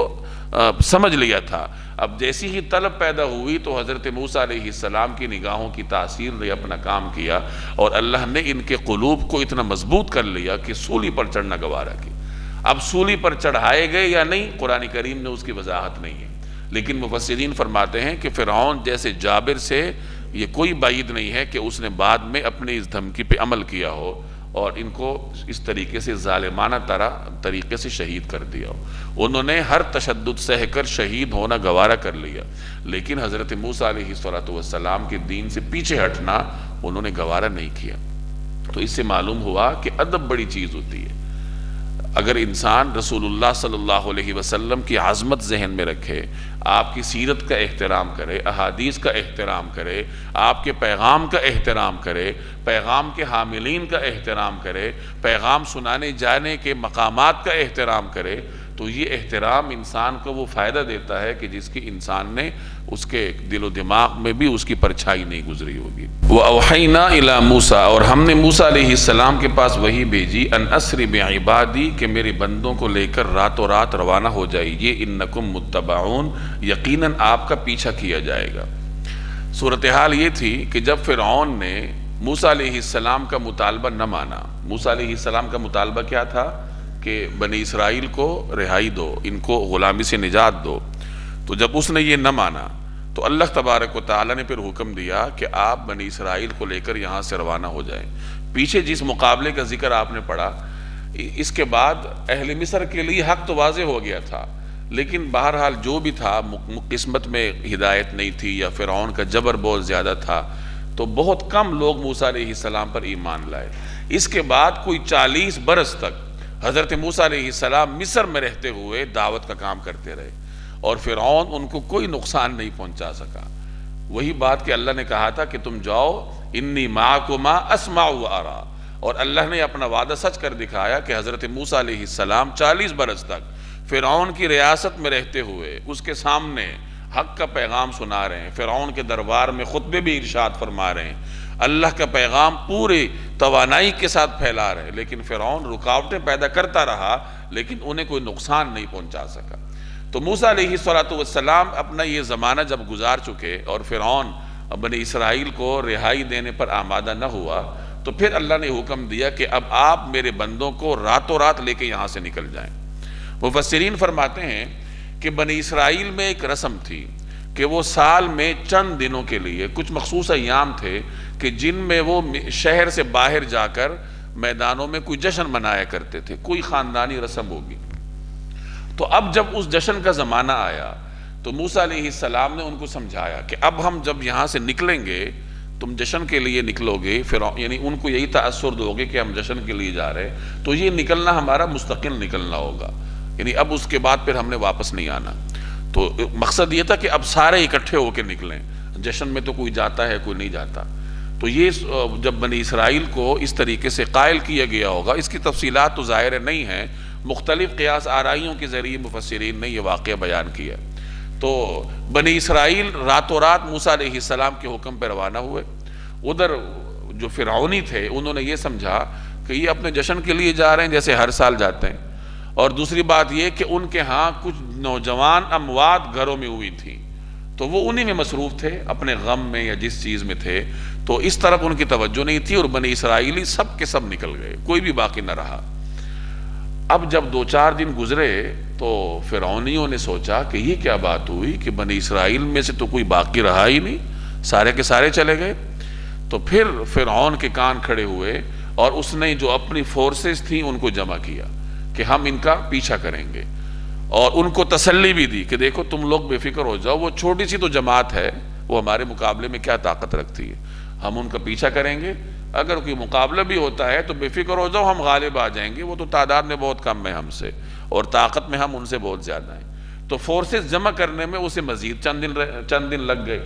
سمجھ لیا تھا۔ اب جیسی ہی طلب پیدا ہوئی تو حضرت موسیٰ علیہ السلام کی نگاہوں کی تاثیر نے اپنا کام کیا، اور اللہ نے ان کے قلوب کو اتنا مضبوط کر لیا کہ سولی پر چڑھنا گوارا کی۔ اب سولی پر چڑھائے گئے یا نہیں، قرآن کریم نے اس کی وضاحت نہیں ہے، لیکن مفسرین فرماتے ہیں کہ فرعون جیسے جابر سے یہ کوئی بعید نہیں ہے کہ اس نے بعد میں اپنی اس دھمکی پہ عمل کیا ہو اور ان کو اس طریقے سے ظالمانہ طریقے سے شہید کر دیا ہو۔ انہوں نے ہر تشدد سہ کر شہید ہونا گوارا کر لیا، لیکن حضرت موسیٰ علیہ السلام کے دین سے پیچھے ہٹنا انہوں نے گوارا نہیں کیا۔ تو اس سے معلوم ہوا کہ ادب بڑی چیز ہوتی ہے۔ اگر انسان رسول اللہ صلی اللہ علیہ وسلم کی عظمت ذہن میں رکھے، آپ کی سیرت کا احترام کرے، احادیث کا احترام کرے، آپ کے پیغام کا احترام کرے، پیغام کے حاملین کا احترام کرے، پیغام سنانے جانے کے مقامات کا احترام کرے، تو یہ احترام انسان کو وہ فائدہ دیتا ہے کہ جس کی انسان نے اس کے دل و دماغ میں بھی اس کی پرچھائی نہیں گزری ہوگی۔ وَأَوْحَيْنَا إِلَى مُوسَىٰ، اور ہم نے موسیٰ علیہ السلام کے پاس وحی بھیجی، ان اسری بعبادی، کہ میرے بندوں کو لے کر راتوں رات روانہ ہو جائیے، انکم متبعون، یقیناً آپ کا پیچھا کیا جائے گا۔ صورتحال یہ تھی کہ جب فرعون نے موسیٰ علیہ السلام کا مطالبہ نہ مانا، موسیٰ علیہ السلام کا مطالبہ کیا تھا کہ بنی اسرائیل کو رہائی دو، ان کو غلامی سے نجات دو، تو جب اس نے یہ نہ مانا تو اللہ تبارک و تعالیٰ نے پھر حکم دیا کہ آپ بنی اسرائیل کو لے کر یہاں سے روانہ ہو جائیں۔ پیچھے جس مقابلے کا ذکر آپ نے پڑھا، اس کے بعد اہل مصر کے لیے حق تو واضح ہو گیا تھا، لیکن بہرحال جو بھی تھا، قسمت میں ہدایت نہیں تھی یا فرعون کا جبر بہت زیادہ تھا، تو بہت کم لوگ موسیٰ علیہ السلام پر ایمان لائے۔ اس کے بعد کوئی 40 برس تک حضرت موسیٰ علیہ السلام مصر میں رہتے ہوئے دعوت کا کام کرتے رہے، اور فرعون ان کو کوئی نقصان نہیں پہنچا سکا۔ وہی بات کہ اللہ نے کہا تھا کہ تم جاؤ، انی معکما اسمع و ارا، اور اللہ نے اپنا وعدہ سچ کر دکھایا کہ حضرت موسیٰ علیہ السلام 40 برس تک فرعون کی ریاست میں رہتے ہوئے اس کے سامنے حق کا پیغام سنا رہے ہیں، فرعون کے دربار میں خطبے بھی ارشاد فرما رہے ہیں، اللہ کا پیغام پورے توانائی کے ساتھ پھیلا رہے، لیکن فرعون رکاوٹیں پیدا کرتا رہا، لیکن انہیں کوئی نقصان نہیں پہنچا سکا۔ تو موسیٰ علیہ السلام اپنا یہ زمانہ جب گزار چکے اور فرعون بنی اسرائیل کو رہائی دینے پر آمادہ نہ ہوا، تو پھر اللہ نے حکم دیا کہ اب آپ میرے بندوں کو راتوں رات لے کے یہاں سے نکل جائیں۔ مفسرین فرماتے ہیں کہ بنی اسرائیل میں ایک رسم تھی کہ وہ سال میں چند دنوں کے لیے کچھ مخصوص ایام تھے کہ جن میں وہ شہر سے باہر جا کر میدانوں میں کوئی جشن منایا کرتے تھے، کوئی خاندانی رسم ہوگی۔ تو اب جب اس جشن کا زمانہ آیا تو موسیٰ علیہ السلام نے ان کو سمجھایا کہ اب ہم جب یہاں سے نکلیں گے، تم جشن کے لیے نکلو گے، یعنی ان کو یہی تأثر دو گے کہ ہم جشن کے لیے جا رہے ہیں، تو یہ نکلنا ہمارا مستقل نکلنا ہوگا، یعنی اب اس کے بعد پھر ہم نے واپس نہیں آنا۔ تو مقصد یہ تھا کہ اب سارے اکٹھے ہو کے نکلیں، جشن میں تو کوئی جاتا ہے کوئی نہیں جاتا۔ تو یہ جب بنی اسرائیل کو اس طریقے سے قائل کیا گیا ہوگا، اس کی تفصیلات تو ظاہر نہیں ہیں، مختلف قیاس آرائیوں کے ذریعے مفسرین نے یہ واقعہ بیان کیا۔ تو بنی اسرائیل راتوں رات موسیٰ علیہ السلام کے حکم پہ روانہ ہوئے۔ ادھر جو فرعونی تھے انہوں نے یہ سمجھا کہ یہ اپنے جشن کے لیے جا رہے ہیں جیسے ہر سال جاتے ہیں، اور دوسری بات یہ کہ ان کے ہاں کچھ نوجوان اموات گھروں میں ہوئی تھی، تو وہ انہی میں مصروف تھے اپنے غم میں یا جس چیز میں تھے، تو اس طرف ان کی توجہ نہیں تھی، اور بنی اسرائیلی سب کے سب نکل گئے، کوئی بھی باقی نہ رہا۔ اب جب 2-4 دن گزرے تو فرعونیوں نے سوچا کہ یہ کیا بات ہوئی کہ بنی اسرائیل میں سے تو کوئی باقی رہا ہی نہیں، سارے کے سارے چلے گئے۔ تو پھر فرعون کے کان کھڑے ہوئے اور اس نے جو اپنی فورسز تھیں ان کو جمع کیا کہ ہم ان کا پیچھا کریں گے، اور ان کو تسلی بھی دی کہ دیکھو تم لوگ بے فکر ہو جاؤ، وہ چھوٹی سی تو جماعت ہے، وہ ہمارے مقابلے میں کیا طاقت رکھتی ہے، ہم ان کا پیچھا کریں گے، اگر کوئی مقابلہ بھی ہوتا ہے تو بے فکر ہو جاؤ، ہم غالب آ جائیں گے، وہ تو تعداد میں بہت کم ہے ہم سے، اور طاقت میں ہم ان سے بہت زیادہ ہیں۔ تو فورسز جمع کرنے میں اسے مزید چند دن لگ گئے۔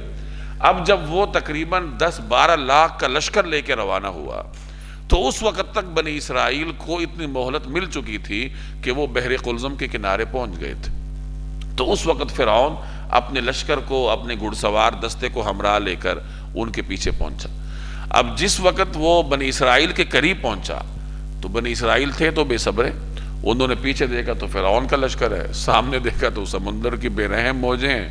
اب جب وہ تقریباً 10-12 لاکھ کا لشکر لے کے روانہ ہوا تو اس وقت تک بنی اسرائیل کو اتنی مہلت مل چکی تھی کہ وہ بحر قلزم کے کنارے پہنچ گئے تھے۔ تو اس وقت فرعون اپنے لشکر کو، اپنے گھڑ سوار دستے کو ہمراہ لے کر ان کے پیچھے پہنچا۔ اب جس وقت وہ بنی اسرائیل کے قریب پہنچا تو بنی اسرائیل تھے تو بے صبرے، انہوں نے پیچھے دیکھا تو فرعون کا لشکر ہے، سامنے دیکھا تو سمندر کی بے رحم موجیں ہیں۔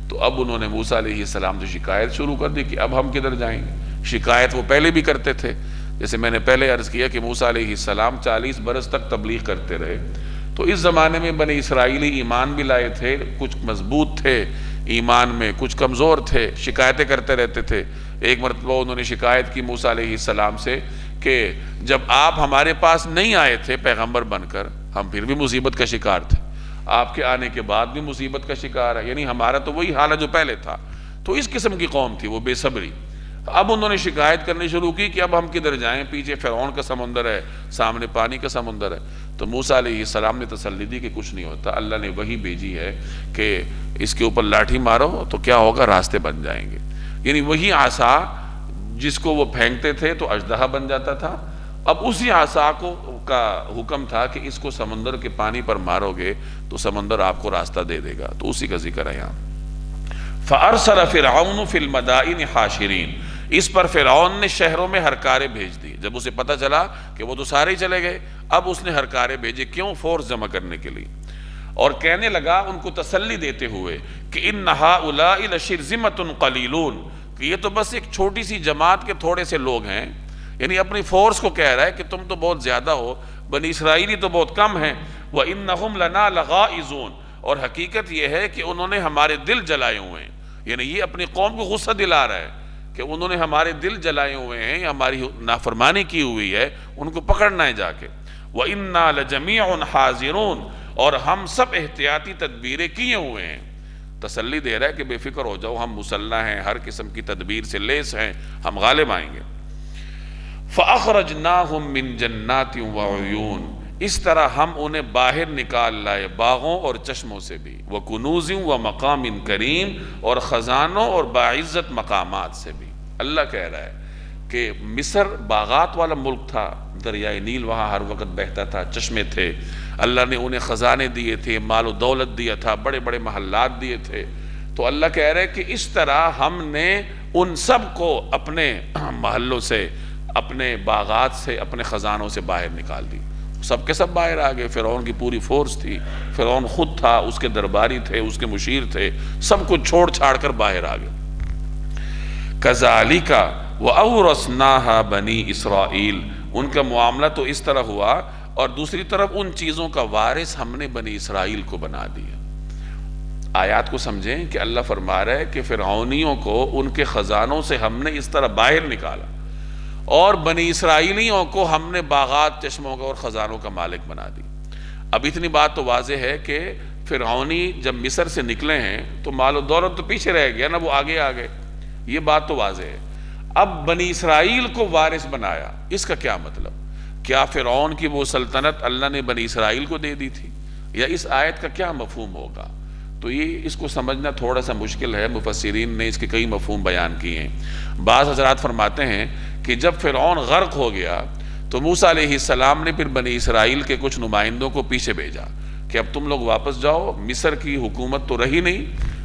تو اب انہوں نے موسیٰ علیہ السلام سے شکایت شروع کر دی کہ اب ہم کدھر جائیں گے۔ شکایت وہ پہلے بھی کرتے تھے، جیسے میں نے پہلے عرض کیا کہ موسیٰ علیہ السلام 40 برس تک تبلیغ کرتے رہے، تو اس زمانے میں بنی اسرائیلی ایمان بھی لائے تھے، کچھ مضبوط تھے ایمان میں، کچھ کمزور تھے، شکایتیں کرتے رہتے تھے۔ ایک مرتبہ انہوں نے شکایت کی موسیٰ علیہ السلام سے کہ جب آپ ہمارے پاس نہیں آئے تھے پیغمبر بن کر، ہم پھر بھی مصیبت کا شکار تھے، آپ کے آنے کے بعد بھی مصیبت کا شکار ہے، یعنی ہمارا تو وہی حال ہے جو پہلے تھا۔ تو اس قسم کی قوم تھی وہ، بے صبری۔ اب انہوں نے شکایت کرنی شروع کی کہ اب ہم کدھر جائیں، پیچھے فرعون کا سمندر ہے، سامنے پانی کا سمندر ہے۔ تو موسیٰ علیہ السلام نے تسلی دی کہ کچھ نہیں ہوتا، اللہ نے وہی بھیجی ہے کہ اس کے اوپر لاٹھی مارو تو کیا ہوگا، راستے بن جائیں گے۔ یعنی وہی عصا جس کو وہ پھینکتے تھے تو اژدہا بن جاتا تھا، اب اسی عصا کا حکم تھا کہ اس کو سمندر کے پانی پر مارو گے تو سمندر آپ کو راستہ دے دے گا، تو اسی کا ذکر ہے یہاں۔ فَأَرْسَلَ فِرْعَوْنُ فِي الْمَدَائِنِ حَاشِرِينَ، اس پر فرعون نے شہروں میں ہرکارے بھیج دی۔ جب اسے پتہ چلا کہ وہ تو سارے ہی چلے گئے، اب اس نے ہرکارے بھیجے، کیوں؟ فورس جمع کرنے کے لیے، اور کہنے لگا ان کو تسلی دیتے ہوئے کہ إِنَّ هَؤُلَاءِ لَشِرْذِمَةٌ قَلِيلُونَ، کہ یہ تو بس ایک چھوٹی سی جماعت کے تھوڑے سے لوگ ہیں، یعنی اپنی فورس کو کہہ رہا ہے کہ تم تو بہت زیادہ ہو، بنی اسرائیلی تو بہت کم ہیں۔ وَإِنَّهُمْ لَنَا لَغَائِظُونَ، اور حقیقت یہ ہے کہ انہوں نے ہمارے دل جلائے ہوئے ہیں، یعنی یہ اپنی قوم کو غصہ دلا رہا ہے کہ انہوں نے ہمارے دل جلائے ہوئے ہیں، ہماری نافرمانی کی ہوئی ہے، ان کو پکڑنا ہے جا کے۔ وَإِنَّا لَجَمِيعٌ حَاذِرُونَ، اور ہم سب احتیاطی تدبیریں کیے ہوئے ہیں۔ تسلی دے رہا ہے کہ بے فکر ہو جاؤ، ہم مسلح ہیں، ہر قسم کی تدبیر سے لیس ہیں، ہم غالب آئیں گے۔ فَأَخْرَجْنَاهُمْ مِنْ جَنَّاتٍ وَعُيُونٍ، اس طرح ہم انہیں باہر نکال لائے باغوں اور چشموں سے بھی، وَكُنُوزٍ وَمَقَامٍ كَرِيمٍ، اور خزانوں اور باعزت مقامات سے بھی۔ اللہ کہہ رہا ہے کہ مصر باغات والا ملک تھا، دریائے نیل وہاں ہر وقت بہتا تھا، چشمے تھے، اللہ نے انہیں خزانے دیے تھے، مال و دولت دیا تھا، بڑے بڑے محلات دیے تھے۔ تو اللہ کہہ رہا ہے کہ اس طرح ہم نے ان سب کو اپنے محلوں سے، اپنے باغات سے، اپنے خزانوں سے باہر نکال دی، سب کے سب باہر آ گئے۔ فرعون کی پوری فورس تھی، فرعون خود تھا، اس کے درباری تھے، اس کے مشیر تھے، سب کو چھوڑ چھاڑ کر باہر آ گئے۔ كَذَلِكَ وَأَوْرَثْنَاهَا بَنِي إِسْرَائِيل، ان کا معاملہ تو اس طرح ہوا، اور دوسری طرف ان چیزوں کا وارث ہم نے بنی اسرائیل کو بنا دیا۔ آیات کو سمجھیں کہ اللہ فرما رہا ہے کہ فرعونیوں کو ان کے خزانوں سے ہم نے اس طرح باہر نکالا، اور بنی اسرائیلیوں کو ہم نے باغات، چشموں کا اور خزانوں کا مالک بنا دی۔ اب اتنی بات تو واضح ہے کہ فرعونی جب مصر سے نکلے ہیں تو مال و دولت تو پیچھے رہ گیا نا، وہ آگے آ گئے، یہ بات تو واضح ہے۔ اب بنی اسرائیل کو وارث بنایا، اس کا کیا مطلب؟ کیا فرعون کی وہ سلطنت اللہ نے بنی اسرائیل کو دے دی تھی، یا اس آیت کا کیا مفہوم ہوگا؟ تو یہ اس کو سمجھنا تھوڑا سا مشکل ہے، مفسرین نے اس کے کئی مفہوم بیان کیے ہیں۔ بعض حضرات فرماتے ہیں کہ جب فرعون غرق ہو گیا تو موسیٰ علیہ السلام نے پھر بنی اسرائیل کے کچھ نمائندوں کو پیچھے بھیجا کہ اب تم لوگ واپس جاؤ، مصر کی حکومت تو رہی نہیں،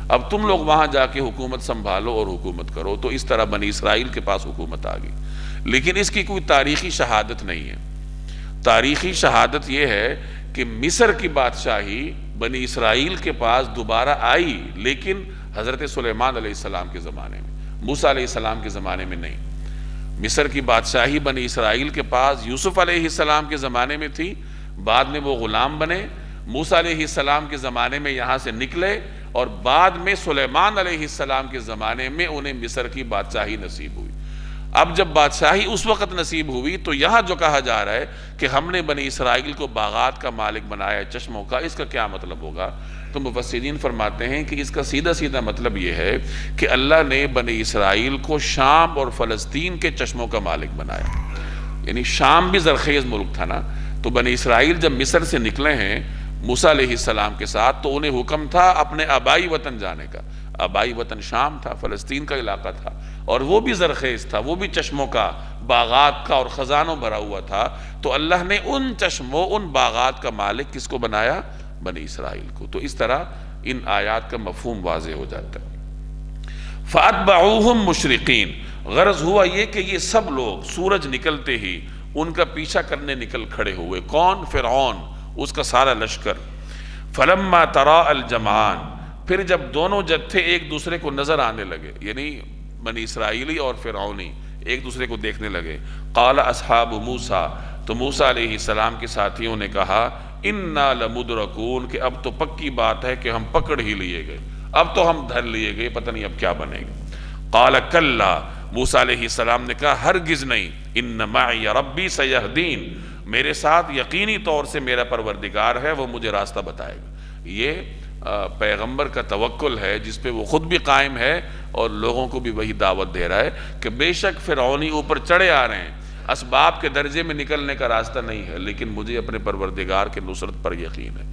اب تم لوگ وہاں جا کے حکومت سنبھالو اور حکومت کرو۔ تو اس طرح بنی اسرائیل کے پاس حکومت آ گئی، لیکن اس کی کوئی تاریخی شہادت نہیں ہے۔ تاریخی شہادت یہ ہے کہ مصر کی بادشاہی بنی اسرائیل کے پاس دوبارہ آئی، لیکن حضرت سلیمان علیہ السلام کے زمانے میں، موسیٰ علیہ السلام کے زمانے میں نہیں۔ مصر کی بادشاہی بنی اسرائیل کے پاس یوسف علیہ السلام کے زمانے میں تھی، بعد میں وہ غلام بنے، موسیٰ علیہ السلام کے زمانے میں یہاں سے نکلے، اور بعد میں سلیمان علیہ السلام کے زمانے میں انہیں مصر کی بادشاہی نصیب ہوئی۔ اب جب بادشاہی اس وقت نصیب ہوئی تو یہاں جو کہا جا رہا ہے کہ ہم نے بنی اسرائیل کو باغات کا مالک بنایا، چشموں کا، اس کا کیا مطلب ہوگا؟ تو مفسرین فرماتے ہیں کہ اس کا سیدھا سیدھا مطلب یہ ہے کہ اللہ نے بنی اسرائیل کو شام اور فلسطین کے چشموں کا مالک بنایا۔ یعنی شام بھی زرخیز ملک تھا نا، تو بنی اسرائیل جب مصر سے نکلے ہیں موسیٰ علیہ السلام کے ساتھ، تو انہیں حکم تھا اپنے آبائی وطن جانے کا۔ آبائی وطن شام تھا، فلسطین کا علاقہ تھا، اور وہ بھی زرخیز تھا، وہ بھی چشموں کا، باغات کا اور خزانوں بھرا ہوا تھا۔ تو اللہ نے ان چشموں، ان باغات کا مالک کس کو بنایا؟ بنی اسرائیل کو۔ تو اس طرح ان آیات کا مفہوم واضح ہو جاتا ہے۔ فَأَتْبَعُوهُمْ مُشْرِقِينَ، غرض ہوا یہ کہ یہ سب لوگ سورج نکلتے ہی ان کا پیچھا کرنے نکل کھڑے ہوئے۔ کون؟ فرعون، اس کا سارا لشکر۔ فَلَمَّا تَرَاءَ الْجَمْعَانِ، پھر جب دونوں جتھے ایک دوسرے کو نظر آنے لگے، یعنی بنی اسرائیلی اور فرعونی ایک دوسرے کو دیکھنے لگے، قال اصحاب موسیٰ، تو موسیٰ علیہ السلام کے ساتھیوں نے کہا، انا لمدرکون، کہ اب تو پکی بات ہے کہ ہم پکڑ ہی لیے گئے، اب تو ہم دھر لیے گئے، پتہ نہیں اب کیا بنے گا۔ قال کلا، موسیٰ علیہ السلام نے کہا ہرگز نہیں، ان معی ربی سیہدین، میرے ساتھ یقینی طور سے میرا پروردگار ہے، وہ مجھے راستہ بتائے گا۔ یہ پیغمبر کا توکل ہے جس پہ وہ خود بھی قائم ہے اور لوگوں کو بھی وہی دعوت دے رہا ہے کہ بے شک فرعونی اوپر چڑھے آ رہے ہیں، اسباب کے درجے میں نکلنے کا راستہ نہیں ہے، لیکن مجھے اپنے پروردگار کے نصرت پر یقین ہے۔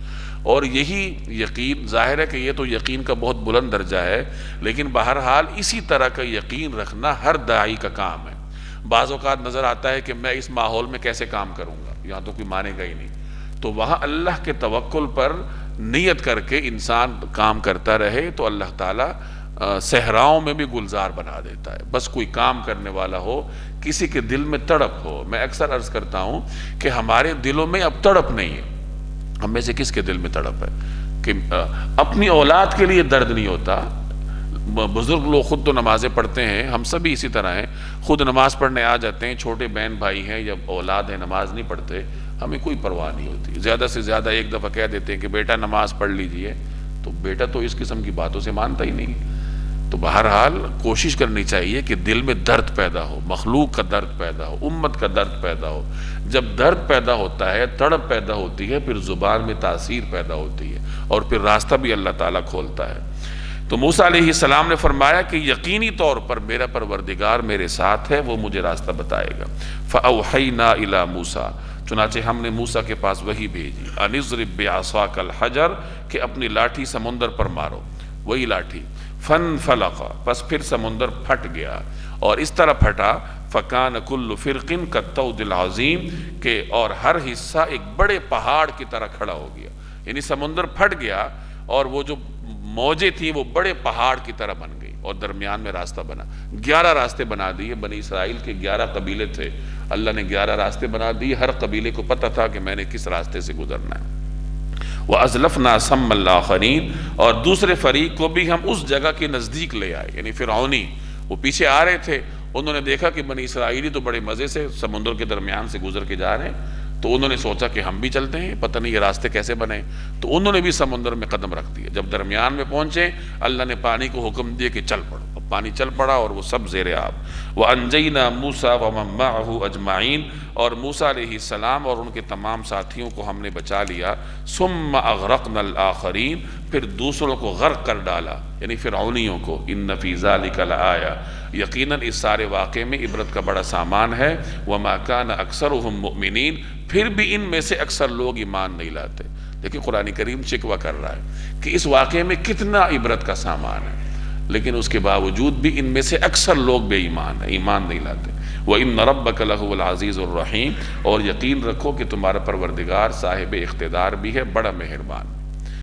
اور یہی یقین، ظاہر ہے کہ یہ تو یقین کا بہت بلند درجہ ہے، لیکن بہرحال اسی طرح کا یقین رکھنا ہر داعی کا کام ہے۔ بعض اوقات نظر آتا ہے کہ میں اس ماحول میں کیسے کام کروں گا، یہاں تو کوئی مانے گا ہی نہیں، تو وہاں اللہ کے توکل پر نیت کر کے انسان کام کرتا رہے تو اللہ تعالیٰ صحراؤں میں بھی گلزار بنا دیتا ہے۔ بس کوئی کام کرنے والا ہو، کسی کے دل میں تڑپ ہو۔ میں اکثر عرض کرتا ہوں کہ ہمارے دلوں میں اب تڑپ نہیں ہے۔ ہم میں سے کس کے دل میں تڑپ ہے کہ اپنی اولاد کے لیے درد نہیں ہوتا؟ بزرگ لوگ خود تو نمازیں پڑھتے ہیں، ہم سبھی اسی طرح ہیں، خود نماز پڑھنے آ جاتے ہیں، چھوٹے بہن بھائی ہیں یا اولاد ہیں نماز نہیں پڑھتے، ہمیں کوئی پرواہ نہیں ہوتی۔ زیادہ سے زیادہ ایک دفعہ کہہ دیتے ہیں کہ بیٹا نماز پڑھ لیجئے، تو بیٹا تو اس قسم کی باتوں سے مانتا ہی نہیں۔ تو بہرحال کوشش کرنی چاہیے کہ دل میں درد پیدا ہو، مخلوق کا درد پیدا ہو، امت کا درد پیدا ہو۔ جب درد پیدا ہوتا ہے، تڑپ پیدا ہوتی ہے، پھر زبان میں تاثیر پیدا ہوتی ہے اور پھر راستہ بھی اللہ تعالیٰ کھولتا ہے۔ تو موسیٰ علیہ السلام نے فرمایا کہ یقینی طور پر میرا پروردگار میرے ساتھ ہے، وہ مجھے راستہ بتائے گا۔ فَأَوْحَيْنَا إِلَى مُوسَىٰ، چنانچہ ہم نے موسیٰ کے پاس وحی بھیجی، أَنِ اضْرِب بِعَصَاكَ الْحَجَرَ، کہ اپنی لاٹھی سمندر پر مارو، وہی لاٹھی۔ فَانْفَلَقَ، پس پھر سمندر پھٹ گیا، اور اس طرح پھٹا، فَكَانَ كُلُّ فِرْقٍ كَالطَّوْدِ الْعَظِيمِ، کہ اور ہر حصہ ایک بڑے پہاڑ کی طرح کھڑا ہو گیا۔ یعنی سمندر پھٹ گیا اور وہ جو موجیں تھیں وہ بڑے پہاڑ کی طرح بن گئی، اور درمیان میں راستہ بنا۔ 11 راستے بنا دیے، بنی اسرائیل کے 11 قبیلے تھے، اللہ نے 11 راستے بنا دیے، ہر قبیلے کو پتہ تھا کہ میں نے کس راستے سے گزرنا ہے۔ وَأَزْلَفْنَا ثَمَّ الْآخَرِينَ، اور دوسرے فریق کو بھی ہم اس جگہ کے نزدیک لے آئے، یعنی فرعونی وہ پیچھے آ رہے تھے، انہوں نے دیکھا کہ بنی اسرائیلی تو بڑے مزے سے سمندر کے درمیان سے گزر کے جا رہے ہیں، تو انہوں نے سوچا کہ ہم بھی چلتے ہیں، پتہ نہیں یہ راستے کیسے بنے، تو انہوں نے بھی سمندر میں قدم رکھ دیا۔ جب درمیان میں پہنچے، اللہ نے پانی کو حکم دیا کہ چل پڑو، اب پانی چل پڑا اور وہ سب زیر آب۔ وَأَنْجَيْنَا مُوسَىٰ وَمَن مَّعَهُ أَجْمَعِينَ، اور موسیٰ علیہ السلام اور ان کے تمام ساتھیوں کو ہم نے بچا لیا۔ ثُمَّ أَغْرَقْنَا الْآخَرِينَ، پھر دوسروں کو غرق کر ڈالا، یعنی فرعونیوں کو۔ إِنَّ فِي ذَلِكَ لَآيَةً، یقیناً اس سارے واقعے میں عبرت کا بڑا سامان ہے۔ وَمَا كَانَ أَكْثَرُهُم مُؤْمِنِينَ، پھر بھی ان میں سے اکثر لوگ ایمان نہیں لاتے۔ دیکھیں قرآن کریم شکوہ کر رہا ہے کہ اس واقعے میں کتنا عبرت کا سامان ہے، لیکن اس کے باوجود بھی ان میں سے اکثر لوگ بے ایمان ہیں، ایمان نہیں لاتے۔ وَإِنَّ رَبَّكَ لَهُوَ الْعَزِيزُ الرَّحِيمُ، اور یقین رکھو کہ تمہارا پروردگار صاحب اقتدار بھی ہے، بڑا مہربان۔